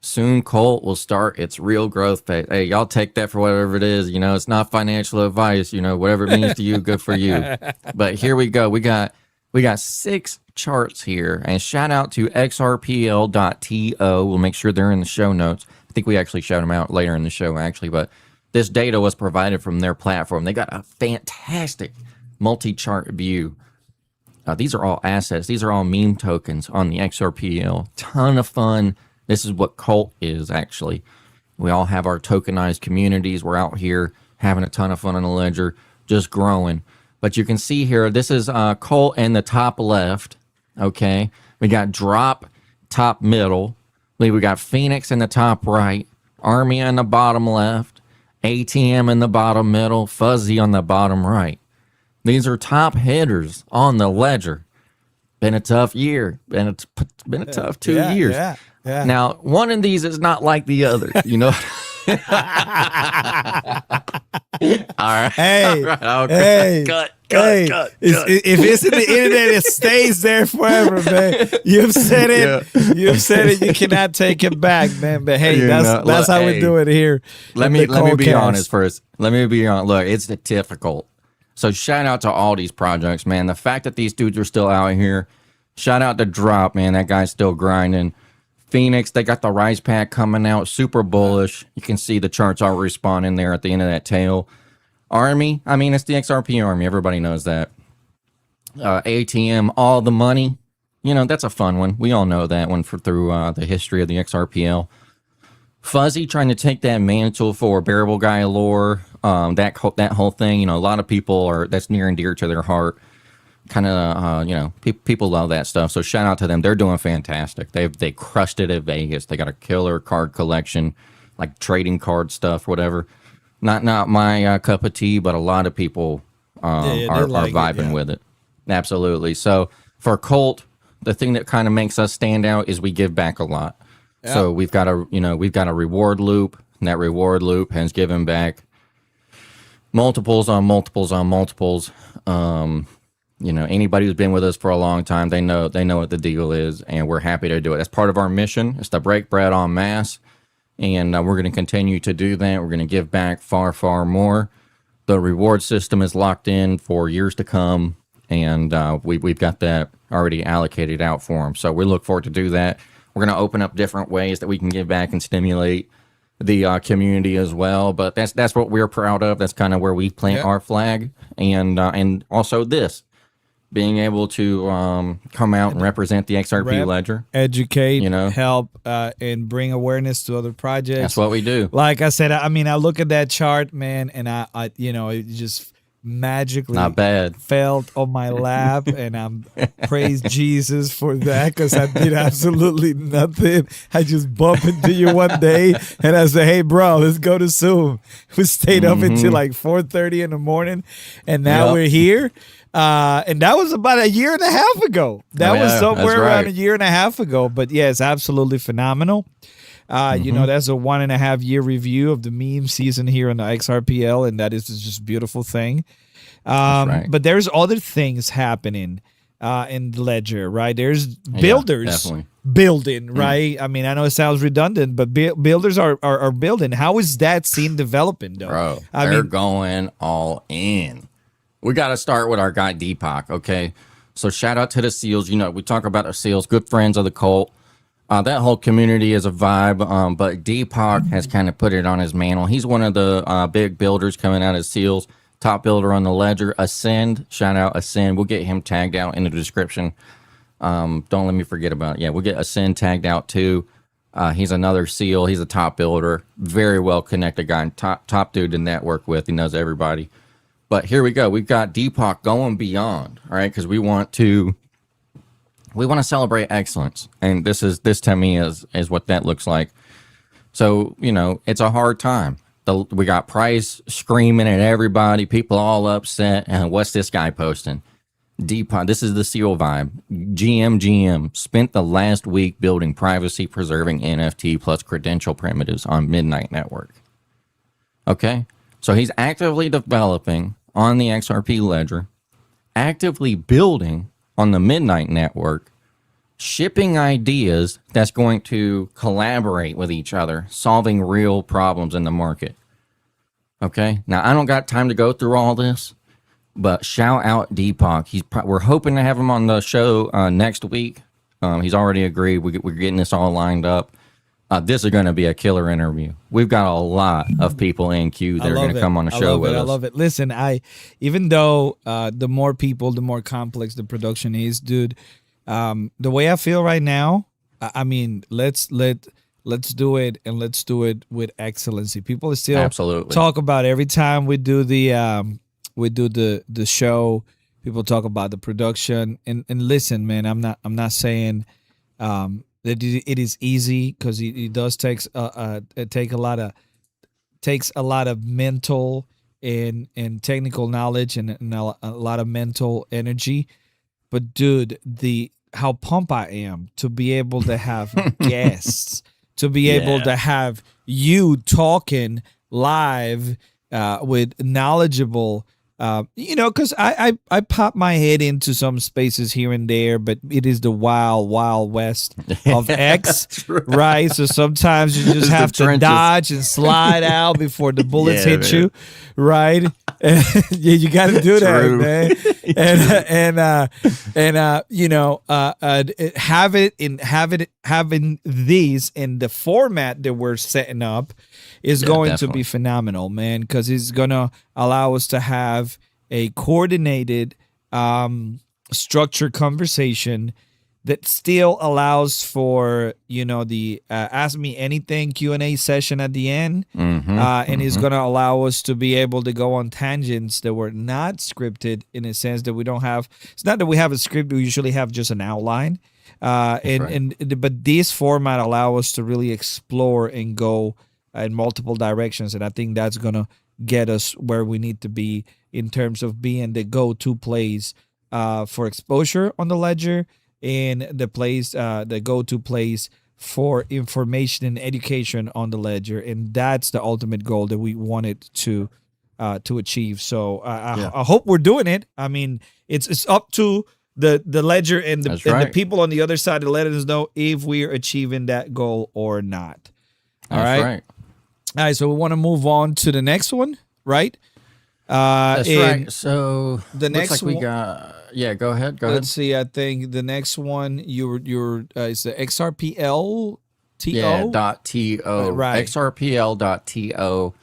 Soon, Cult will start its real growth phase. Hey, y'all take that for whatever it is. It's not financial advice. Whatever it means to you, good for you. But here we go. We got 6 charts here, and shout out to XRPL.to. We'll make sure they're in the show notes. I think we actually shout them out later in the show, actually, but this data was provided from their platform. They got a fantastic multi-chart view. These are all assets. These are all meme tokens on the XRPL. Ton of fun. This is what Cult is, actually. We all have our tokenized communities. We're out here having a ton of fun on the ledger, just growing. But you can see here, this is Cult in the top left, okay? We got Drop top middle. We got Phoenix in the top right, Army in the bottom left, ATM in the bottom middle, Fuzzy on the bottom right. These are top hitters on the ledger. Been a tough year. Been a tough 2 years. Yeah. Now, one of these is not like the other, All right. Hey, all right. Okay. Cut. If it's in the internet, it stays there forever, man. You've said it. Yeah. You've said it. You cannot take it back, man. But hey, that's how we do it here. Let me be honest first. Let me be honest. Look, it's difficult. So shout out to all these projects, man. The fact that these dudes are still out here. Shout out to Drop, man. That guy's still grinding. Phoenix, they got the Rise Pack coming out, super bullish. You can see the charts are responding there at the end of that tail. Army, I mean, it's the XRP Army. Everybody knows that. ATM, all the money. That's a fun one. We all know that one through the history of the XRPL. Fuzzy trying to take that mantle for Bearable Guy lore. That whole thing, a lot of people that's near and dear to their heart. Kind of, people love that stuff. So shout out to them. They're doing fantastic. They crushed it at Vegas. They got a killer card collection, like trading card stuff, whatever. Not my cup of tea, but a lot of people are vibing with it. Absolutely. So for Cult, the thing that kind of makes us stand out is we give back a lot. Yeah. So we've got a reward loop, and that reward loop has given back multiples on multiples on multiples. Anybody who's been with us for a long time, they know what the deal is, and we're happy to do it. That's part of our mission. It's to break bread en masse, and we're going to continue to do that. We're going to give back far, far more. The reward system is locked in for years to come, and we've got that already allocated out for them. So we look forward to do that. We're going to open up different ways that we can give back and stimulate the community as well. But that's what we're proud of. That's kind of where we plant our flag, and also this. Being able to come out and represent the XRP ledger, educate, help, and bring awareness to other projects. That's what we do. Like I said, I mean, I look at that chart, man, and I it just magically not bad fell on my lap, and I'm praise Jesus for that, because I did absolutely nothing. I just bumped into you one day, and I said, "Hey, bro, let's go to Zoom." We stayed up until like 4:30 in the morning, and now we're here. And that was about a year and a half ago. That was somewhere around a year and a half ago. But yeah, it's absolutely phenomenal. That's a 1.5 year review of the meme season here on the XRPL, and that is just a beautiful thing. But there's other things happening in the ledger, right? There's builders building, right? I mean, I know it sounds redundant, but builders are building. How is that scene developing, though? Bro, they're going all in. We got to start with our guy Deepak, okay? So shout out to the SEALs. We talk about our SEALs, good friends of the Cult. That whole community is a vibe, but Deepak has kind of put it on his mantle. He's one of the big builders coming out of SEALs, top builder on the ledger. Ascend, shout out Ascend. We'll get him tagged out in the description. Don't let me forget about it. Yeah, we'll get Ascend tagged out too. He's another SEAL. He's a top builder, very well connected guy, and top dude to network with. He knows everybody. But here we go. We've got Deepak going beyond, all right? Because we want to celebrate excellence, and this to me is what that looks like. So it's a hard time. We got price screaming at everybody, people all upset, and what's this guy posting? Deepak, this is the SEAL vibe. GM spent the last week building privacy-preserving NFT plus credential primitives on Midnight Network. Okay, so he's actively developing on the XRP ledger, actively building on the Midnight Network, shipping ideas that's going to collaborate with each other, solving real problems in the market. Okay, now I don't got time to go through all this, but shout out Deepak. We're hoping to have him on the show next week. He's already agreed. We're getting this all lined up. This is going to be a killer interview. We've got a lot of people in queue that are going to come on the show with us. I love it. Listen, even though the more people, the more complex the production is, dude. The way I feel right now, I mean, let's do it, and let's do it with excellency. People still absolutely talk about every time we do the show. People talk about the production, and listen, man, I'm not saying that it is easy, because it does takes a lot of mental and technical knowledge and a lot of mental energy. But dude, how pumped I am to be able to have guests, to be able to have you talking live with knowledgeable, because I pop my head into some spaces here and there, but it is the wild west of X, right? So sometimes you just have to dodge and slide out before the bullets hit you, right? You got to do that, man. Having these in the format that we're setting up is going to be phenomenal, man, because it's going to allow us to have a coordinated, structured conversation that still allows for, the Ask Me Anything Q&A session at the end. And it's going to allow us to be able to go on tangents that were not scripted, in a sense that we don't have. It's not that we have a script. We usually have just an outline. But this format allow us to really explore and go in multiple directions. And I think that's going to get us where we need to be in terms of being the go-to place for exposure on the ledger, and the go-to place for information and education on the ledger. And that's the ultimate goal that we wanted to achieve. So I hope we're doing it. I mean, it's up to the ledger and the people on the other side to let us know if we're achieving that goal or not. All right. All right, so we want to move on to the next one, right? That's right. So the next like we got. Yeah, go ahead. Let's see. I think the next one is the XRPL.to. Yeah, .to. Right. XRPL.to.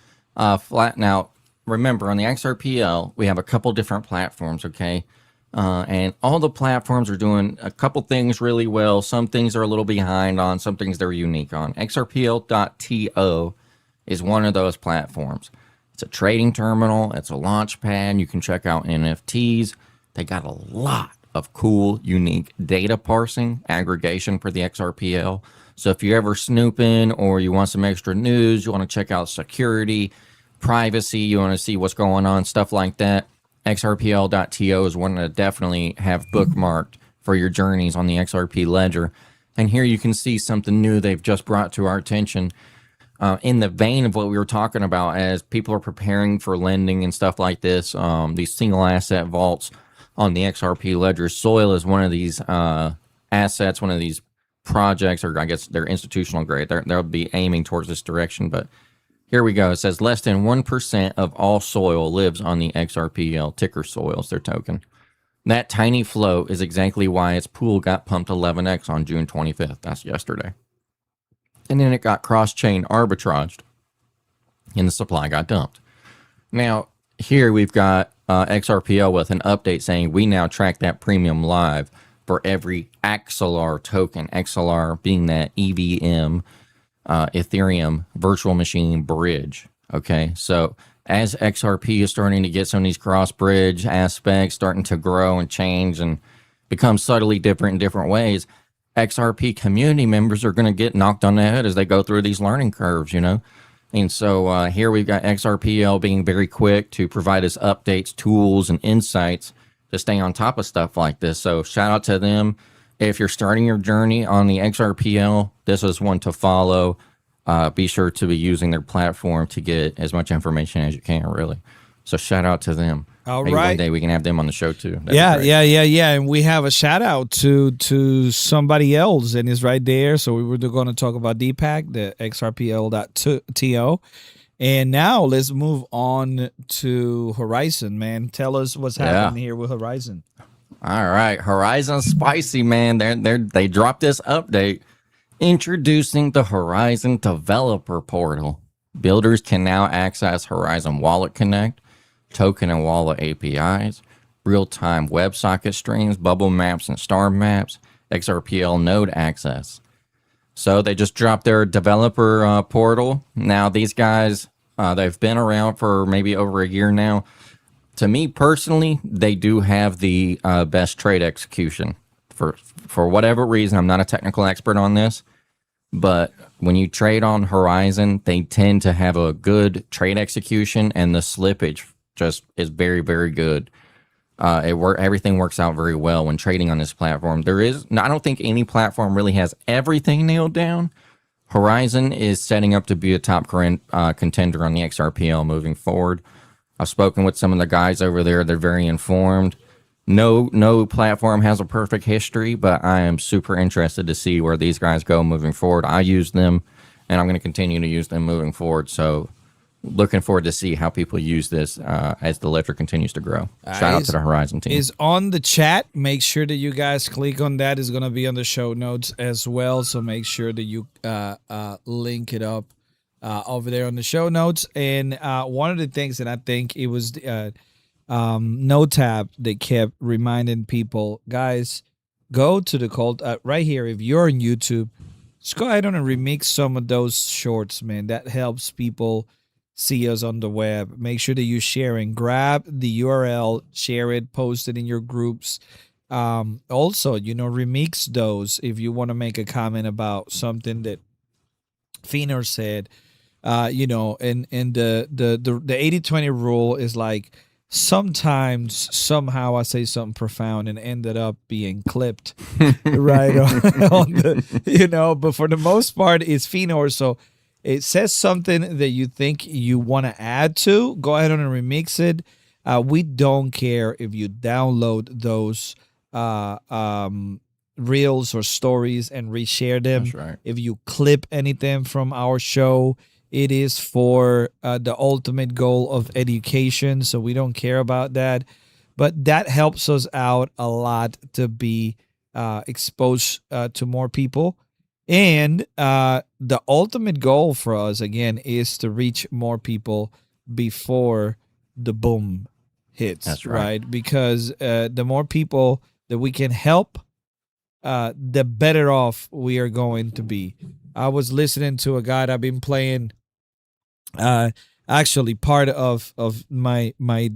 Flatten out. Remember, on the XRPL, we have a couple different platforms. Okay. And all the platforms are doing a couple things really well. Some things are a little behind on. Some things they're unique on. XRPL.to is one of those platforms. It's a trading terminal. It's a launch pad. You can check out NFTs. They got a lot of cool, unique data parsing, aggregation for the XRPL. So if you're ever snooping or you want some extra news, you want to check out security, privacy, you want to see what's going on, stuff like that, XRPL.to is one to definitely have bookmarked for your journeys on the XRP ledger. And here you can see something new they've just brought to our attention. In the vein of what we were talking about, as people are preparing for lending and stuff like this, these single asset vaults on the XRP ledger, Soil is one of these assets, one of these projects, or I guess they're institutional grade. They'll be aiming towards this direction. But here we go. It says less than 1% of all Soil lives on the XRPL, ticker Soil is their token. That tiny float is exactly why its pool got pumped 11x on June 25th. That's yesterday. And then it got cross-chain arbitraged, and the supply got dumped. Now, here we've got XRPL with an update saying we now track that premium live for every XLR token, XLR being that EVM Ethereum virtual machine bridge. Okay, so as XRP is starting to get some of these cross bridge aspects starting to grow and change and become subtly different in different ways, XRP community members are going to get knocked on the head as they go through these learning curves, you know? And so here we've got XRPL being very quick to provide us updates, tools, and insights to stay on top of stuff like this. So shout out to them. If you're starting your journey on the XRPL, this is one to follow. Be sure to be using their platform to get as much information as you can, really. So shout out to them. All Maybe right. one day we can have them on the show too. Yeah. And we have a shout out to somebody else, and it's right there. So we were going to talk about Deepak, the XRPL.to. And now let's move on to Horizon, man. Tell us what's happening here with Horizon. All right, Horizon spicy, man. They dropped this update introducing the Horizon Developer Portal. Builders can now access Horizon Wallet Connect, token and wallet APIs, real-time WebSocket streams, bubble maps, and star maps, XRPL node access. So they just dropped their developer portal. Now these guys, they've been around for maybe over a year now. To me personally, they do have the best trade execution. For whatever reason, I'm not a technical expert on this, but when you trade on Horizon, they tend to have a good trade execution, and the slippage just is very, very good. Everything works out very well when trading on this platform. I don't think any platform really has everything nailed down. Horizon is setting up to be a top contender on the XRPL moving forward. I've spoken with some of the guys over there. They're very informed. No platform has a perfect history, but I am super interested to see where these guys go moving forward. I use them, and I'm going to continue to use them moving forward. So looking forward to see how people use this as the ledger continues to grow. Shout out to the Horizon team. Is on the chat. Make sure that you guys click on that. It's going to be on the show notes as well. So make sure that you link it up over there on the show notes. And one of the things that I think it was NoTap that kept reminding people, guys, go to the cult right here. If you're on YouTube, just go ahead and remix some of those shorts, man. That helps people see us on the web. Make sure that you share and grab the URL, share it, post it in your groups. Also, remix those if you want to make a comment about something that Pheanor said. And the 80-20 rule is like, sometimes somehow I say something profound and ended up being clipped right on the, but for the most part it's Pheanor. So it says something that you think you want to add to, go ahead and remix it. We don't care if you download those reels or stories and reshare them. That's right. If you clip anything from our show, it is for the ultimate goal of education, so we don't care about that. But that helps us out a lot to be exposed to more people. And the ultimate goal for us, again, is to reach more people before the boom hits. That's right. Because the more people that we can help, the better off we are going to be. I was listening to a guy that I've been playing. Actually, part of my I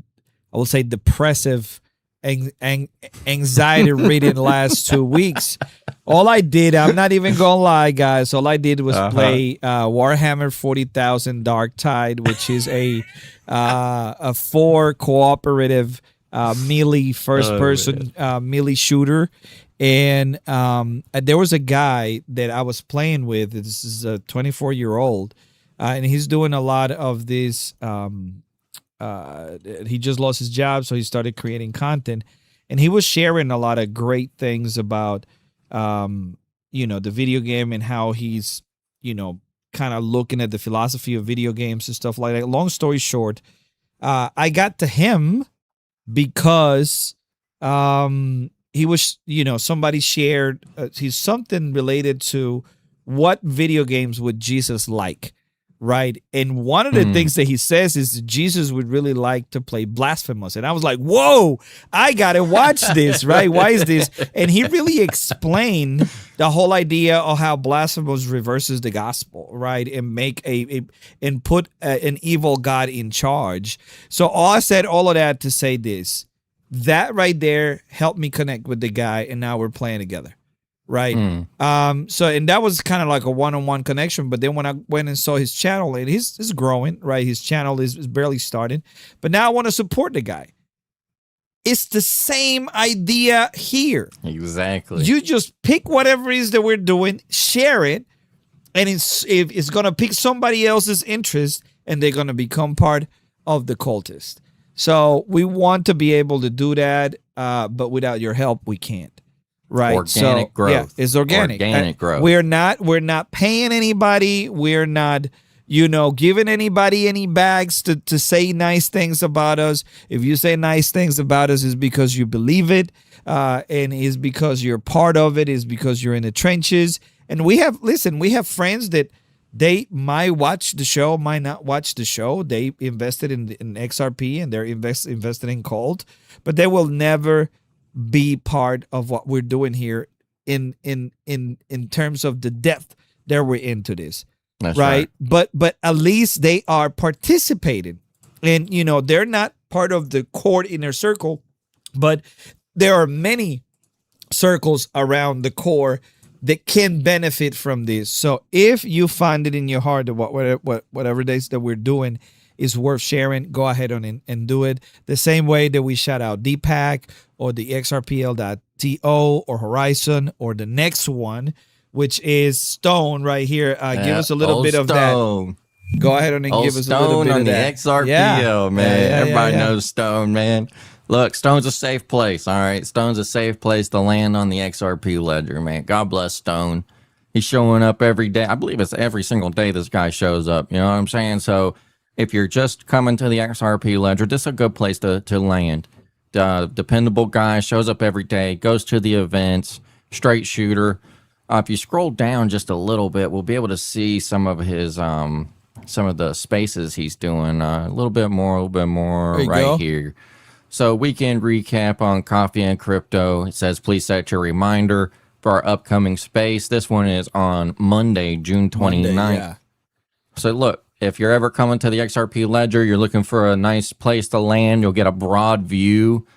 will say depressive anxiety reading last 2 weeks. All I did, I'm not even gonna lie, guys. All I did was play Warhammer 40,000 Dark Tide, which is a 4 cooperative melee first person melee shooter. And there was a guy that I was playing with. This is a 24-year-old. And he's doing a lot of this. He just lost his job, so he started creating content. And he was sharing a lot of great things about, the video game and how he's, kind of looking at the philosophy of video games and stuff like that. Long story short, I got to him because he was, somebody shared he's something related to what video games would Jesus like. right? And one of the things that he says is that Jesus would really like to play Blasphemous. And I was like, whoa, I got to watch this, right? Why is this? And he really explained the whole idea of how Blasphemous reverses the gospel, right? And make and put an evil God in charge. So I said all of that to say this. That right there helped me connect with the guy, and now we're playing together. Right. So, and that was kind of like a one-on-one connection. But then when I went and saw his channel, and he's growing, right? His channel is barely started. But now I want to support the guy. It's the same idea here. Exactly. You just pick whatever it is that we're doing, share it, and it's going to pick somebody else's interest, and they're going to become part of the cultist. So we want to be able to do that, but without your help, we can't. Right. Organic growth. Yeah, it's organic. Organic growth. We're not paying anybody. We're not, giving anybody any bags to say nice things about us. If you say nice things about us, it's because you believe it, and it's because you're part of it, it's because you're in the trenches. And we have friends that they might watch the show, might not watch the show. They invested in XRP and they're invested in Cult, but they will never be part of what we're doing here in terms of the depth that we're into this. That's right. But at least they are participating, and they're not part of the core inner circle, but there are many circles around the core that can benefit from this. So if you find it in your heart that whatever it is that we're doing is worth sharing, go ahead and do it. The same way that we shout out Deepak or the XRPL.to or Horizon or the next one, which is Stone right here. Give us a little bit of Stone. That. Go ahead and give us a little Stone bit on of the that. XRPL, man. Yeah, Everybody yeah. knows Stone, man. Look, Stone's a safe place, all right? Stone's a safe place to land on the XRP ledger, man. God bless Stone. He's showing up every day. I believe it's every single day this guy shows up. You know what I'm saying? So if you're just coming to the XRP ledger, this is a good place to land. Dependable guy, shows up every day, goes to the events, straight shooter. If you scroll down just a little bit, we'll be able to see some of his some of the spaces he's doing. A little bit more right here. So weekend recap on coffee and crypto. It says, please set your reminder for our upcoming space. This one is on Monday, June 29th. Yeah. So look, if you're ever coming to the XRP ledger, you're looking for a nice place to land, you'll get a broad view.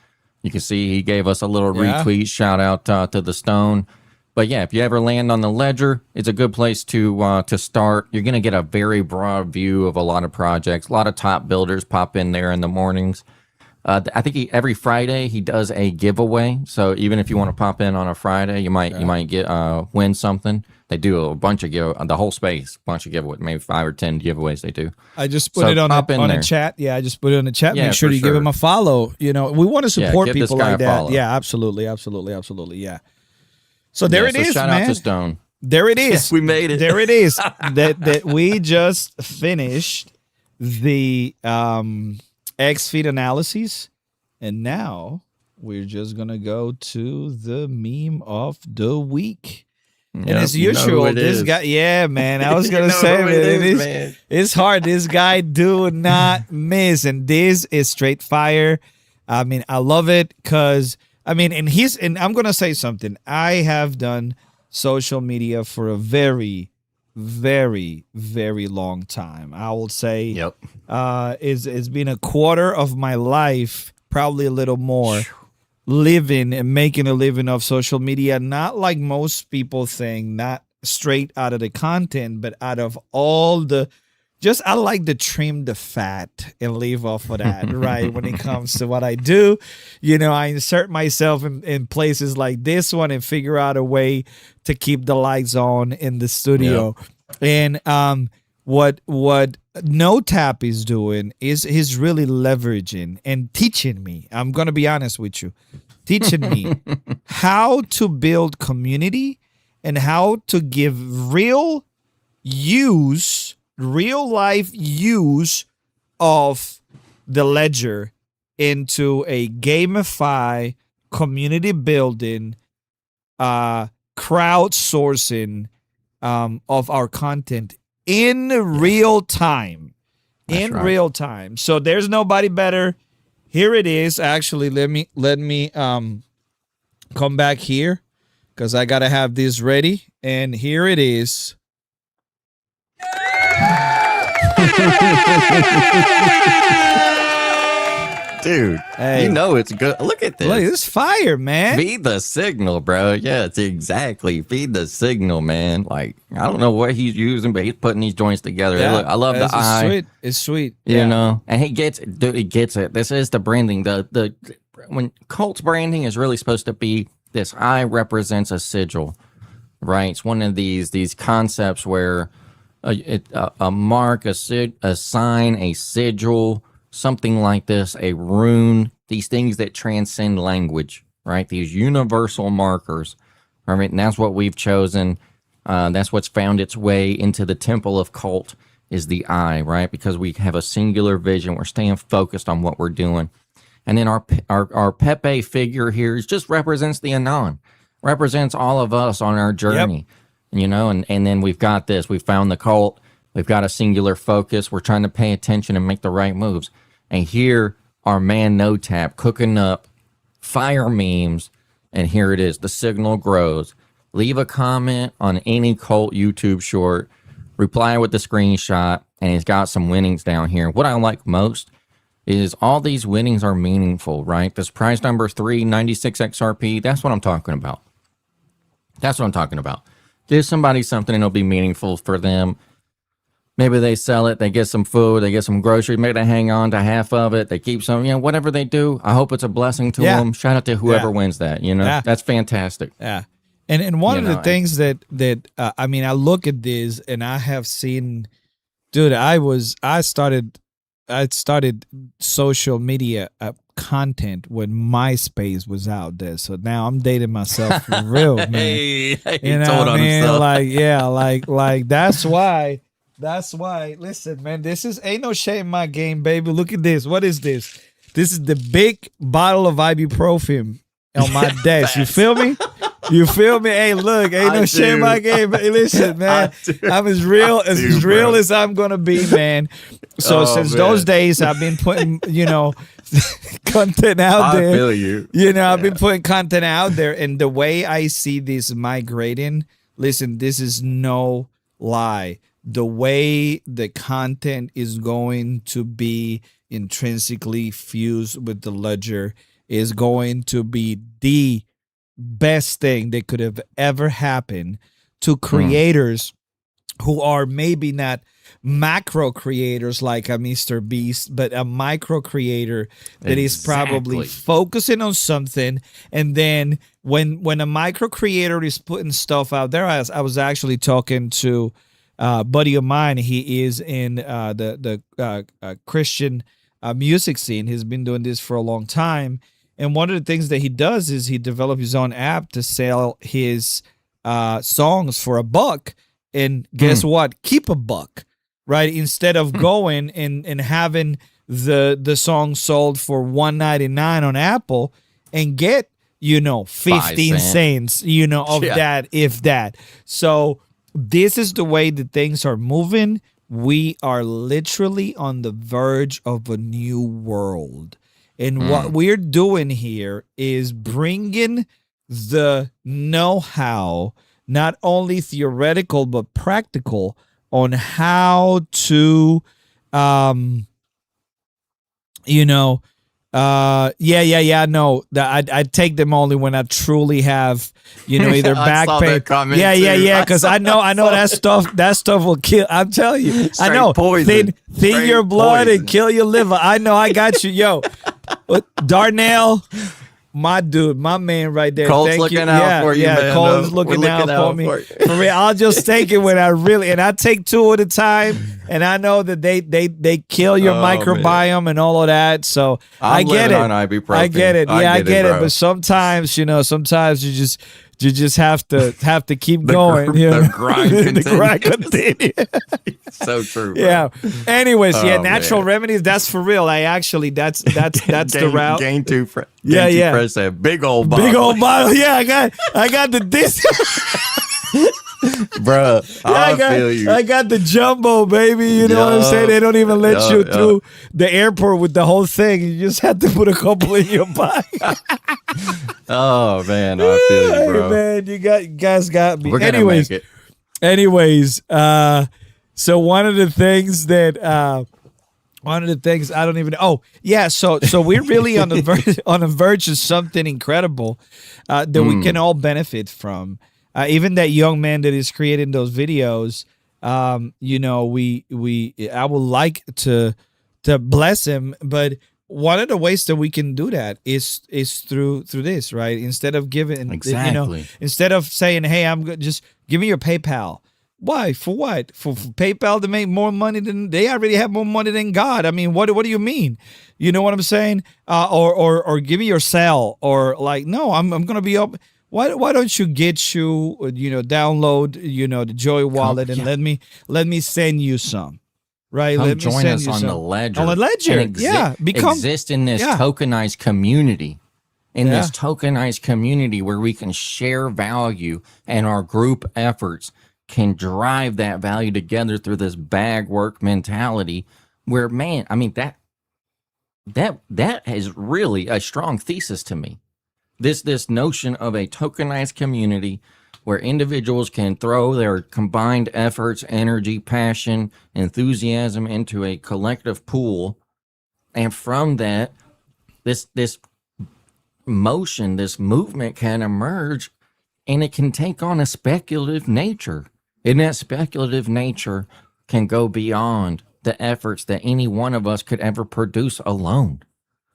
You can see he gave us a little retweet, shout out to the Stone. But yeah, if you ever land on the ledger, it's a good place to start. You're going to get a very broad view of a lot of projects. A lot of top builders pop in there in the mornings. I think every Friday he does a giveaway. So even if you want to pop in on a Friday, you might get win something. They do a bunch of the whole space, bunch of giveaways, maybe 5 or 10 giveaways they do. I just put it on a chat. Yeah, I just put it on the chat. Yeah, make sure you give him a follow. We want to support people like that. Follow. Yeah, absolutely. Yeah. So there it is, shout man. out to Stone. There it is. We made it. There it is. that we just finished the X feed analysis, and now we're just gonna go to the meme of the week. And as usual, this guy, man, I was gonna say, man, it's hard. This guy do not miss, and this is straight fire. I mean, I love it because and I'm gonna say something. I have done social media for a very, very, very long time. I will say, it's been a quarter of my life, probably a little more, living and making a living off social media. Not like most people think, not straight out of the content, but out of all the. I like to trim the fat and leave off of that, right? When it comes to what I do, I insert myself in places like this one and figure out a way to keep the lights on in the studio. Yep. And what NoTap is doing is he's really leveraging and teaching me. I'm going to be honest with you, teaching me how to build community and how to give real life use of the ledger into a gamify community building, crowdsourcing of our content in real time. That's right. Real time. So there's nobody better. Here it is. Actually, let me come back here because I gotta have this ready. And here it is. Dude, Hey. you know it's good. Look at this. Look, this is fire, man. Feed the signal, bro. Yeah, it's exactly. Feed the signal, man. Like, I don't know what he's using, but he's putting these joints together. Yeah, Look, I love the it's eye. Sweet. It's sweet. You know, and he gets it. Dude, he gets it. This is the branding. The when Colt's branding is really supposed to be, this eye represents a sigil, right? It's one of these concepts where a mark, a sign, a sigil, something like this, a rune, these things that transcend language, right? These universal markers, all right? And that's what we've chosen. That's what's found its way into the temple of Colt, is the eye, right? Because we have a singular vision. We're staying focused on what we're doing. And then our Pepe figure here just represents the Anon, represents all of us on our journey, you know? And then we've got this. We found the Colt. We've got a singular focus. We're trying to pay attention and make the right moves. And here, our man NoTap cooking up fire memes. And here it is. The signal grows. Leave a comment on any Colt YouTube short. Reply with the screenshot. And he's got some winnings down here. What I like most is all these winnings are meaningful, right? This prize number 396 XRP. That's what I'm talking about. That's what I'm talking about. Give somebody something and it'll be meaningful for them. Maybe they sell it, they get some food, they get some groceries, maybe they hang on to half of it, they keep some, you know, whatever they do. I hope it's a blessing to them. Shout out to whoever wins that, you know. That's fantastic. Yeah. And one of the things that I mean, I look at this and I have seen, dude, I started social media content when MySpace was out there. So now I'm dating myself for real, man. Hey, you know told what I on mean? himself. Like that's why. That's why. Listen, man, this is ain't no shame in my game, baby. Look at this. What is this? This is the big bottle of ibuprofen on my desk. You feel me? You feel me? Hey, look, ain't no shame in my game. Hey, listen, man, I'm as real as I'm gonna be, man. So since those days, I've been putting, you know, content out there. I feel you. You know, I've been putting content out there, and the way I see this migrating, listen, this is no lie. The way the content is going to be intrinsically fused with the ledger is going to be the best thing that could have ever happened to creators who are maybe not macro creators like a Mr. Beast, but a micro creator that is probably focusing on something. And then when a micro creator is putting stuff out there, I was actually talking to buddy of mine. He is in the Christian music scene. He's been doing this for a long time. And one of the things that he does is he developed his own app to sell his songs for $1. And guess what? Keep $1, right? Instead of going and having the song sold for $1.99 on Apple and get, 15 cents, of that, if that. So this is the way that things are moving. We are literally on the verge of a new world. And what we're doing here is bringing the know-how, not only theoretical, but practical, on how to, I take them only when I truly have, either back pain. Because I know that stuff will kill. I'm telling you, I know, thin your blood and kill your liver. I know, I got you, yo. Darnell, my dude, my man right there. Cole's Thank looking you. out for you, man. Cole's looking out for me. For real, I'll just take it when I take 2 at a time, and I know that they kill your microbiome and all of that. So I get it. On ibuprofen. I get it. Yeah, I get it. bro. But sometimes, you just have to keep going. The grind the grind continues. So true, bro. Yeah. Anyways, natural man. remedies. That's for real. That's the route. Gain 2. Yeah. Fresh, big old bottle. Big old bottle. Yeah, I got the this. bro. I feel you. I got the jumbo, baby. You know what I'm saying? They don't even let you through the airport with the whole thing. You just have to put a couple in your pocket. Oh man, I feel you, bro. Hey, man, you guys got me. We're gonna make it. Anyways, so one of the things I don't even. Oh yeah, so we're really on the verge of something incredible that we can all benefit from. Even that young man that is creating those videos, you know, I would like to bless him, but one of the ways that we can do that is through this, right? Instead of giving, exactly, you know, instead of saying, "Hey, I'm good," just give me your PayPal. Why? For what? For PayPal to make more money than they already have more money than God. I mean, what do you mean? You know what I'm saying? Or give me your cell, or like, no, I'm gonna be up. Why don't you download, the Joy wallet and let me send you some, right? Come join us on the ledger. On the ledger, exist in this tokenized community. This tokenized community where we can share value and our group efforts can drive that value together through this bag work mentality where, man, I mean, that is really a strong thesis to me. This notion of a tokenized community where individuals can throw their combined efforts, energy, passion, enthusiasm into a collective pool. And from that, this motion, this movement can emerge, and it can take on a speculative nature. And that speculative nature can go beyond the efforts that any one of us could ever produce alone.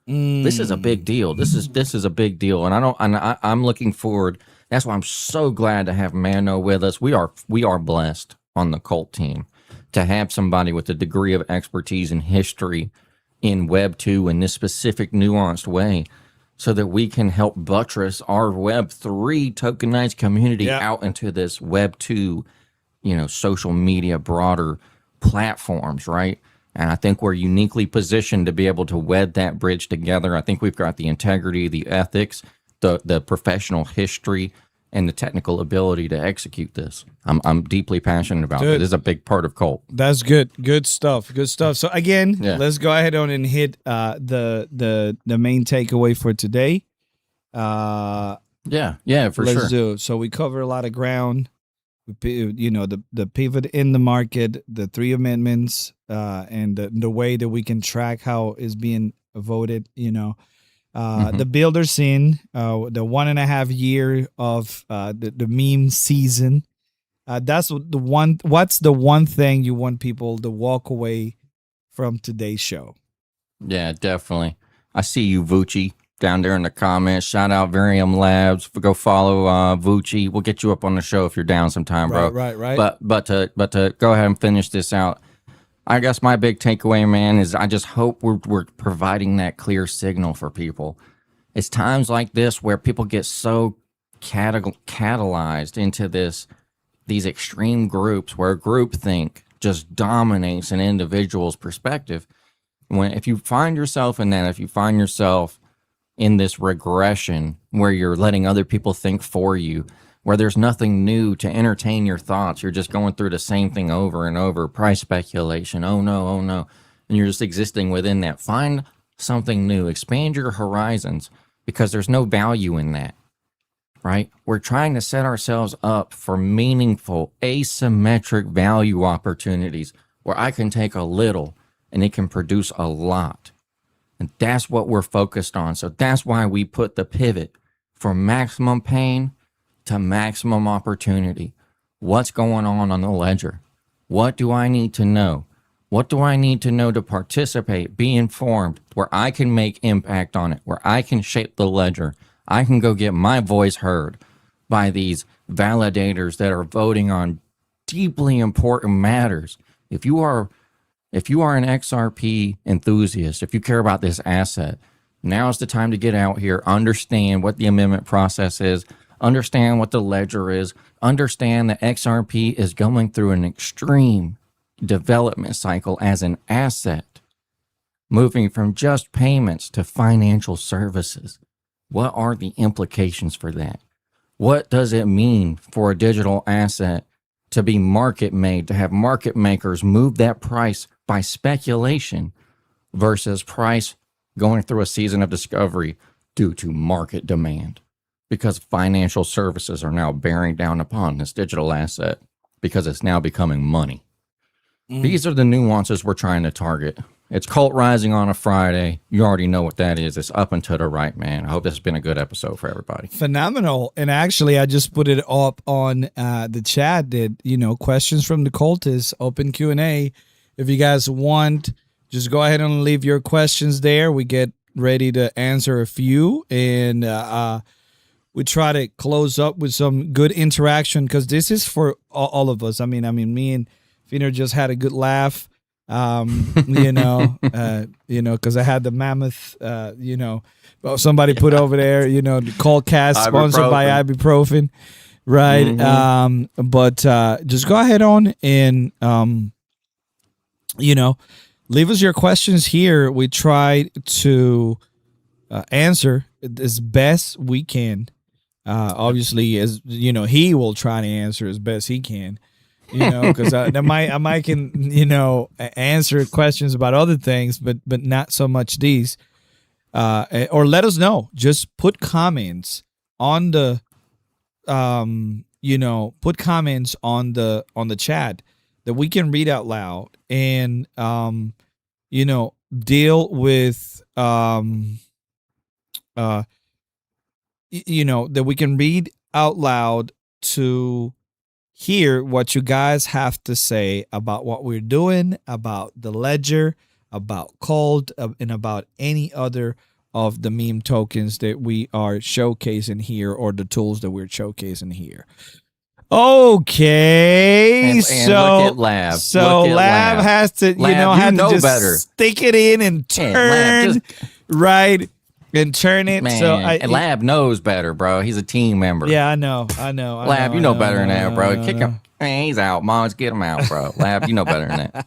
This is a big deal. This is a big deal, and I'm looking forward. That's why I'm so glad to have Mano with us. We are blessed on the cult team to have somebody with a degree of expertise and history in Web 2 in this specific nuanced way, so that we can help buttress our Web 3 tokenized community out into this Web 2, social media, broader platforms, right? And I think we're uniquely positioned to be able to wed that bridge together. I think we've got the integrity, the ethics, the professional history, and the technical ability to execute this. I'm deeply passionate about it. This is a big part of Cult. That's good. Good stuff. Good stuff. So again, let's go ahead on and hit the main takeaway for today. For sure. Let's do it. So we cover a lot of ground. The pivot in the market, the 3 amendments, and the way that we can track how it's being voted. The builder scene, the 1.5 year of the meme season. That's the one. What's the one thing you want people to walk away from today's show? Yeah, definitely. I see you, Vucci, down there in the comments. Shout out Varium Labs. Go follow Vucci. We'll get you up on the show if you're down sometime, bro. Right. But to go ahead and finish this out, I guess my big takeaway, man, is I just hope we're providing that clear signal for people. It's times like this where people get so catalyzed into these extreme groups where groupthink just dominates an individual's perspective. If you find yourself in that, if you find yourself in this regression where you're letting other people think for you, where there's nothing new to entertain your thoughts, you're just going through the same thing over and over, price speculation, oh no, and you're just existing within that. Find something new, expand your horizons, because there's no value in that, right? We're trying to set ourselves up for meaningful, asymmetric value opportunities where I can take a little and it can produce a lot. And that's what we're focused on. So that's why we put the pivot from maximum pain to maximum opportunity. What's going on the ledger? What do I need to know? What do I need to know to participate, be informed, where I can make impact on it, where I can shape the ledger? I can go get my voice heard by these validators that are voting on deeply important matters. If you are an XRP enthusiast, if you care about this asset, now's the time to get out here, understand what the amendment process is, understand what the ledger is, understand that XRP is going through an extreme development cycle as an asset, moving from just payments to financial services. What are the implications for that? What does it mean for a digital asset to be market made, to have market makers move that price by speculation versus price going through a season of discovery due to market demand, because financial services are now bearing down upon this digital asset because it's now becoming money. These are the nuances we're trying to target. It's cult rising on a Friday. You already know what that is. It's up and to the right, man. I hope this has been a good episode for everybody. Phenomenal. And actually, I just put it up on the chat that, questions from the cultists, open Q&A. If you guys want, just go ahead and leave your questions there. We get ready to answer a few. And we try to close up with some good interaction, because this is for all of us. I mean, me and Pheanor just had a good laugh. Because I had the mammoth, somebody put over there, the cold cast sponsored by ibuprofen, right? Mm-hmm. But just go ahead on and, leave us your questions here. We try to answer as best we can. Obviously, as he will try to answer as best he can. Because I might can answer questions about other things, but not so much these. Or let us know. Just put comments on the put comments on the chat that we can read out loud, and deal with that we can read out loud to hear what you guys have to say about what we're doing, about the ledger, about Cold, and about any other of the meme tokens that we are showcasing here, or the tools that we're showcasing here. Okay, and so look at Lab. So Lab has to, Lab, just better. stick it in and turn right. And turn it. Man, so and Lab knows better, bro. He's a team member. Yeah, I know. Lab, you know better than that, bro. Kick him. Man, he's out. Moms, get him out, bro. Lab, you know better than that.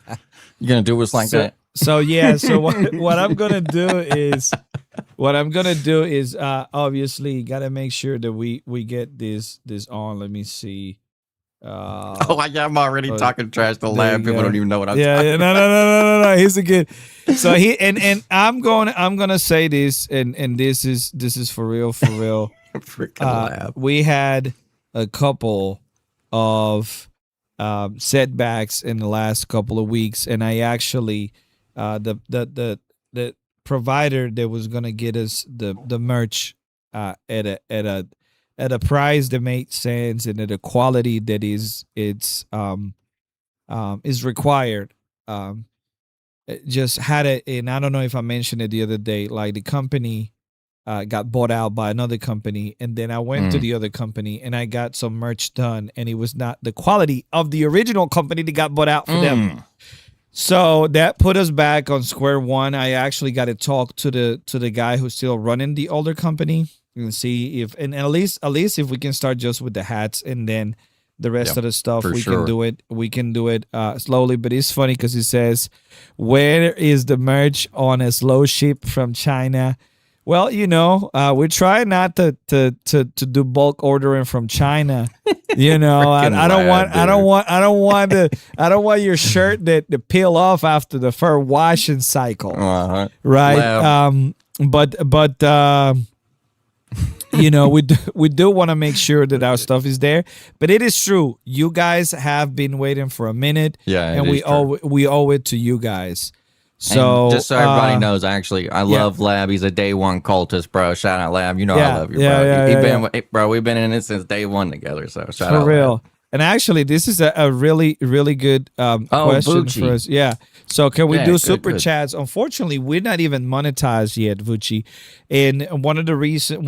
You gonna do us like that? So yeah. So what I'm gonna do is, obviously gotta make sure that we get this on. Let me see. I'm already talking trash to Lab. People don't even know what I'm talking about. No. He's a good. So he and I'm gonna say this, and this is for real. Freaking Lab. We had a couple of setbacks in the last couple of weeks, and I actually the provider that was gonna get us the merch at a price that made sense and at a quality that is required. Just had it, and I don't know if I mentioned it the other day. Like, the company got bought out by another company, and then I went to the other company and I got some merch done, and it was not the quality of the original company that got bought out for them. So that put us back on square one. I actually got to talk to the guy who's still running the older company and see if, and at least if we can start just with the hats, and then the rest of the stuff we can do it slowly. But it's funny because it says, where is the merch on a slow ship from China? Well, we're trying not to do bulk ordering from China. I don't want your shirt to peel off after the first washing cycle. Right. But we do want to make sure that our stuff is there. But it is true. You guys have been waiting for a minute. Yeah. And we owe it to you guys. So and just so everybody knows, actually, I love Lab. He's a day one cultist, bro. Shout out, Lab. I love you, bro. Bro, we've been in it since day one together. So shout out, for real. Lab. And actually, this is a really, really good question Vucci. for us. Yeah. So can we do super good. chats? Unfortunately, we're not even monetized yet, Vucci. And one of the reasons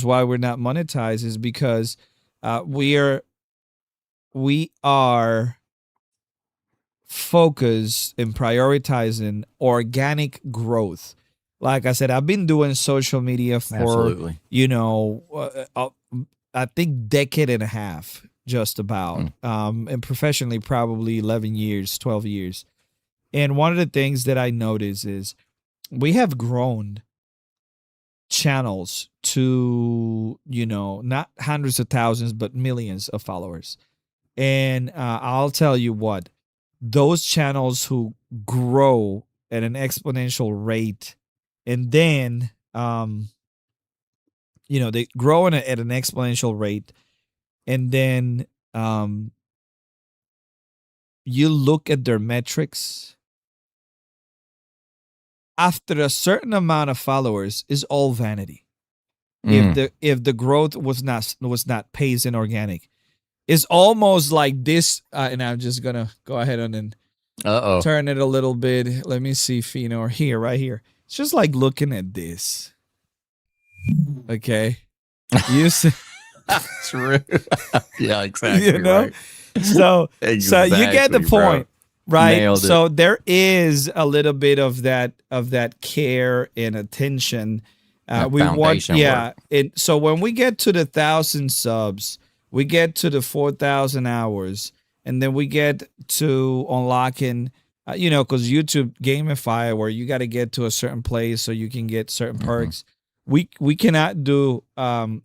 why we're not monetized is because we are focused in prioritizing organic growth. Like I said, I've been doing social media for I think decade and a half, just about, and professionally probably 11 years, 12 years. And one of the things that I notice is we have grown channels to, not hundreds of thousands, but millions of followers. And I'll tell you what, those channels who grow at an exponential rate, and then they grow at an exponential rate, and then you look at their metrics after a certain amount of followers is all vanity. If the growth was not paced and organic, it's almost like this. And I'm just gonna go ahead and turn it a little bit. Let me see, Pheanor, here, right here. It's just like looking at this. Okay, you see. True. Yeah, exactly. You know, right. So you get the point, right? Nailed it. So there is a little bit of that care and attention. We want, work. So when we get to the 1,000 subs, we get to the 4,000 hours, and then we get to unlocking, because YouTube gamify where you got to get to a certain place so you can get certain perks. We cannot do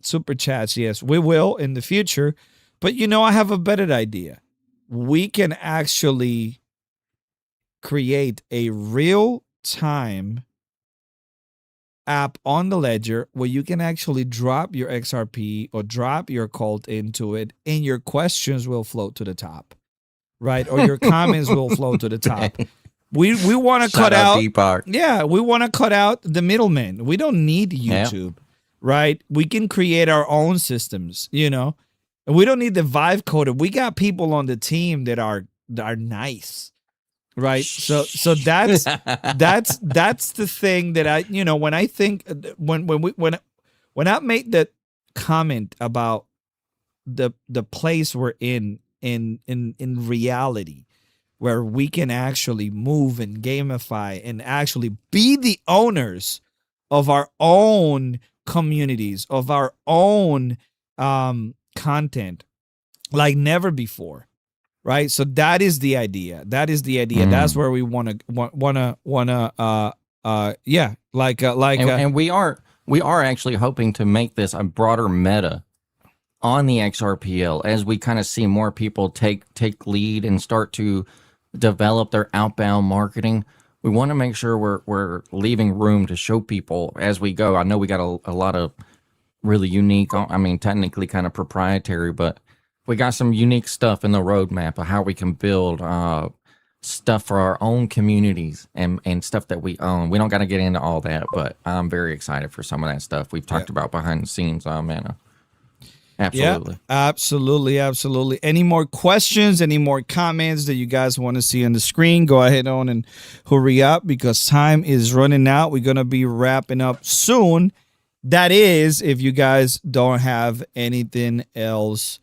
super chats. Yes, we will in the future, but I have a better idea. We can actually create a real time app on the ledger where you can actually drop your XRP or drop your cult into it, and your questions will float to the top, right? Or your comments will float to the top. We want to cut out Deepak. Yeah, we want to cut out the middleman. We don't need YouTube, right? We can create our own systems, and we don't need the Vive coder. We got people on the team that are nice. Right. So that's the thing that I, when I think when I made that comment about the place we're in reality, where we can actually move and gamify and actually be the owners of our own communities, of our own content like never before. Right, so that is the idea. That's where we wanna, and we are actually hoping to make this a broader meta on the XRPL as we kind of see more people take lead and start to develop their outbound marketing. We want to make sure we're leaving room to show people as we go. I know we got a lot of really unique, technically kind of proprietary, but we got some unique stuff in the roadmap of how we can build stuff for our own communities and stuff that we own. We don't got to get into all that, but I'm very excited for some of that stuff we've talked about behind the scenes, Mana. Absolutely. Yeah, absolutely. Any more questions, any more comments that you guys want to see on the screen, go ahead on and hurry up because time is running out. We're going to be wrapping up soon. That is, if you guys don't have anything else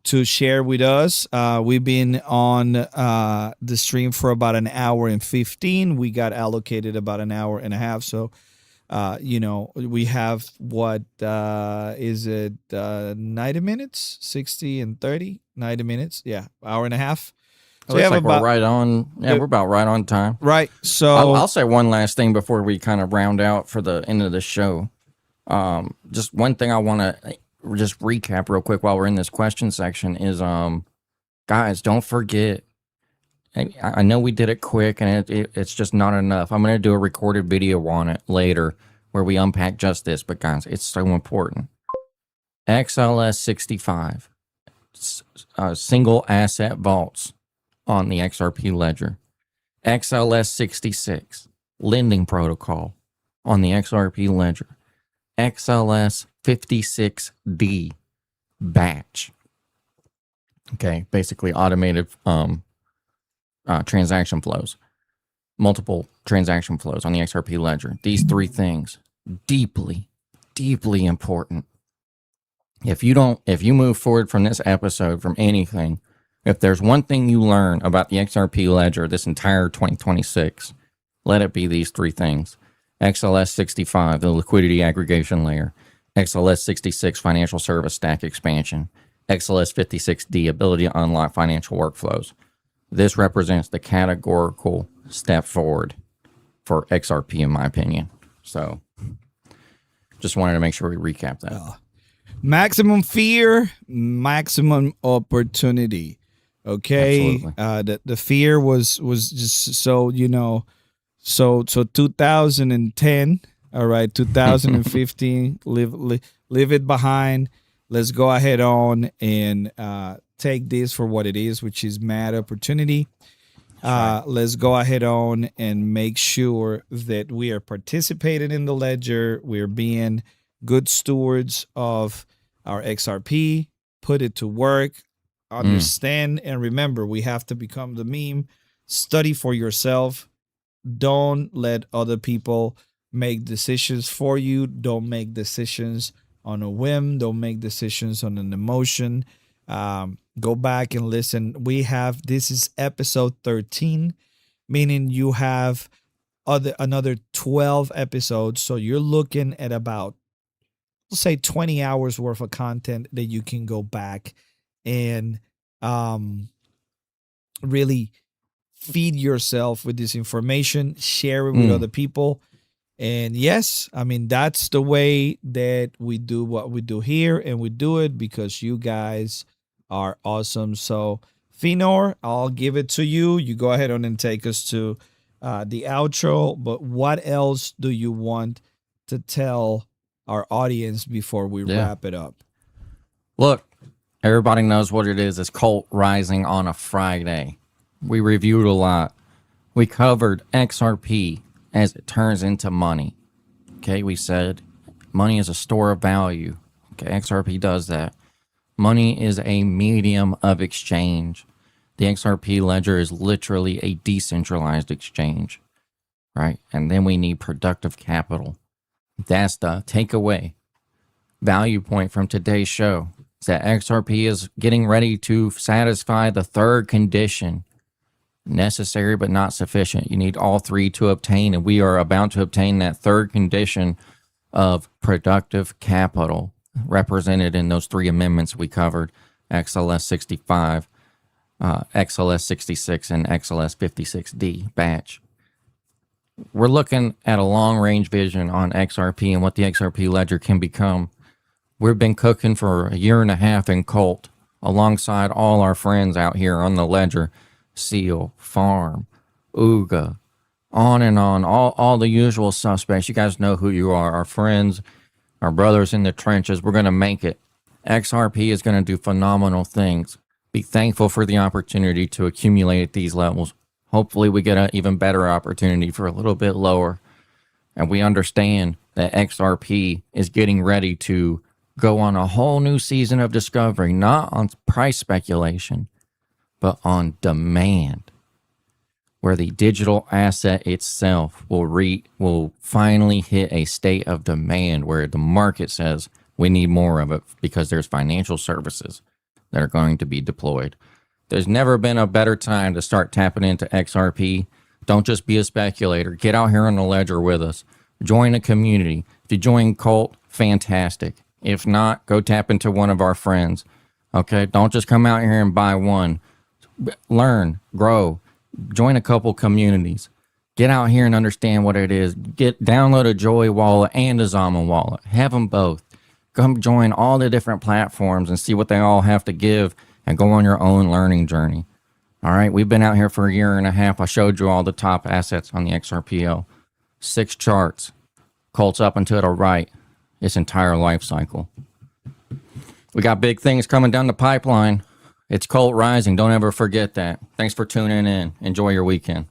to share with us. We've been on the stream for about an hour and 15. We got allocated about an hour and a half. So, we have is it 90 minutes, 60 and 30, 90 minutes. Yeah. Hour and a half. So we have we're right on. Yeah, we're about right on time. Right. So I'll say one last thing before we kind of round out for the end of the show. Just one thing I want to just recap real quick while we're in this question section is, guys, don't forget. I know we did it quick and it's just not enough. I'm going to do a recorded video on it later where we unpack just this, but guys, it's so important. XLS65, single asset vaults on the XRP ledger. XLS66, lending protocol on the XRP ledger. XLS56D batch. Okay, basically automated transaction flows, multiple transaction flows on the XRP ledger. These three things, deeply, deeply important. If you move forward from this episode, from anything, if there's one thing you learn about the XRP ledger this entire 2026, let it be these three things. XLS65, the liquidity aggregation layer. XLS66, financial service stack expansion. XLS56D, ability to unlock financial workflows. This represents the categorical step forward for XRP, in my opinion. So, just wanted to make sure we recap that. Maximum fear, maximum opportunity. Okay. Absolutely. The fear was just so, so 2010, all right, 2015, leave it behind. Let's go ahead on and take this for what it is, which is mad opportunity. Let's go ahead on and make sure that we are participating in the ledger. We're being good stewards of our XRP, put it to work, understand, and remember, we have to become the meme. Study for yourself. Don't let other people make decisions for you. Don't make decisions on a whim. Don't make decisions on an emotion. Go back and listen. This is episode 13, meaning you have another 12 episodes. So you're looking at about, let's say, 20 hours worth of content that you can go back and really feed yourself with this information, share it with other people. And yes, I mean, that's the way that we do what we do here, and we do it because you guys are awesome. So Pheanor, I'll give it to you. You go ahead on and take us to the outro, but what else do you want to tell our audience before we wrap it up? Look, everybody knows what it is. It's Cult Rising on a Friday. We reviewed a lot. We covered XRP as it turns into money. Okay, we said money is a store of value. Okay, XRP does that. Money is a medium of exchange. The XRP ledger is literally a decentralized exchange, right? And then we need productive capital. That's the takeaway value point from today's show. Is that XRP is getting ready to satisfy the third condition. Necessary but not sufficient. You need all three to obtain, and we are about to obtain that third condition of productive capital, represented in those three amendments we covered: XLS 65, XLS 66, and XLS 56D batch. We're looking at a long-range vision on XRP and what the XRP ledger can become. We've been cooking for a year and a half in Cult, alongside all our friends out here on the ledger. Seal, Farm, Ooga, on and on, all the usual suspects. You guys know who you are, our friends, our brothers in the trenches. We're going to make it. XRP is going to do phenomenal things. Be thankful for the opportunity to accumulate at these levels. Hopefully we get an even better opportunity for a little bit lower. And we understand that XRP is getting ready to go on a whole new season of discovery, not on price speculation, but on demand, where the digital asset itself will finally hit a state of demand where the market says we need more of it because there's financial services that are going to be deployed. There's never been a better time to start tapping into XRP. Don't just be a speculator. Get out here on the ledger with us. Join a community. If you join Cult, fantastic. If not, go tap into one of our friends. Okay? Don't just come out here and buy one. Learn, grow, join a couple communities, get out here and understand what it is. Download a Joy wallet and a Xaman wallet. Have them both. Come join all the different platforms and see what they all have to give, and go on your own learning journey. All right, we've been out here for a year and a half. I showed you all the top assets on the XRPL. 6 charts. Cult's up and to the right. Its entire life cycle. We got big things coming down the pipeline. It's Cult Rising. Don't ever forget that. Thanks for tuning in. Enjoy your weekend.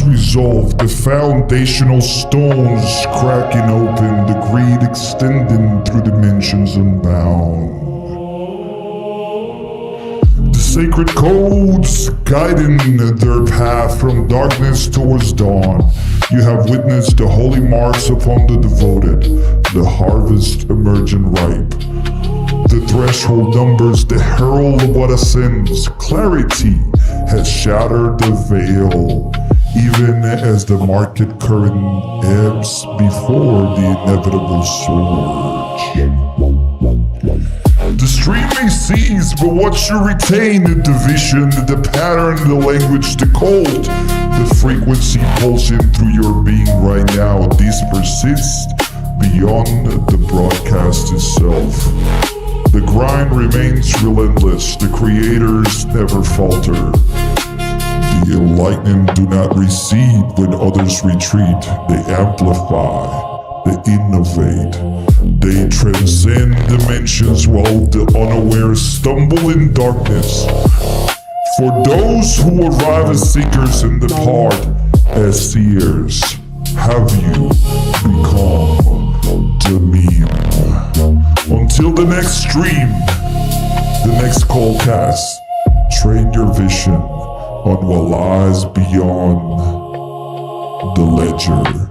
Resolve, the foundational stones cracking open, the greed extending through dimensions unbound. The sacred codes guiding their path from darkness towards dawn. You have witnessed the holy marks upon the devoted, the harvest emerging ripe. The threshold numbers the herald of what ascends. Clarity has shattered the veil, even as the market current ebbs before the inevitable surge. The stream may cease, but what you retain, the vision, the pattern, the language, the code, the frequency pulsing through your being right now, these persist beyond the broadcast itself. The grind remains relentless, the creators never falter. The enlightened do not recede when others retreat, they amplify, they innovate. They transcend dimensions while the unaware stumble in darkness. For those who arrive as seekers and depart as seers, have you become the meme? Until the next stream, the next call cast, train your vision on what lies beyond the ledger.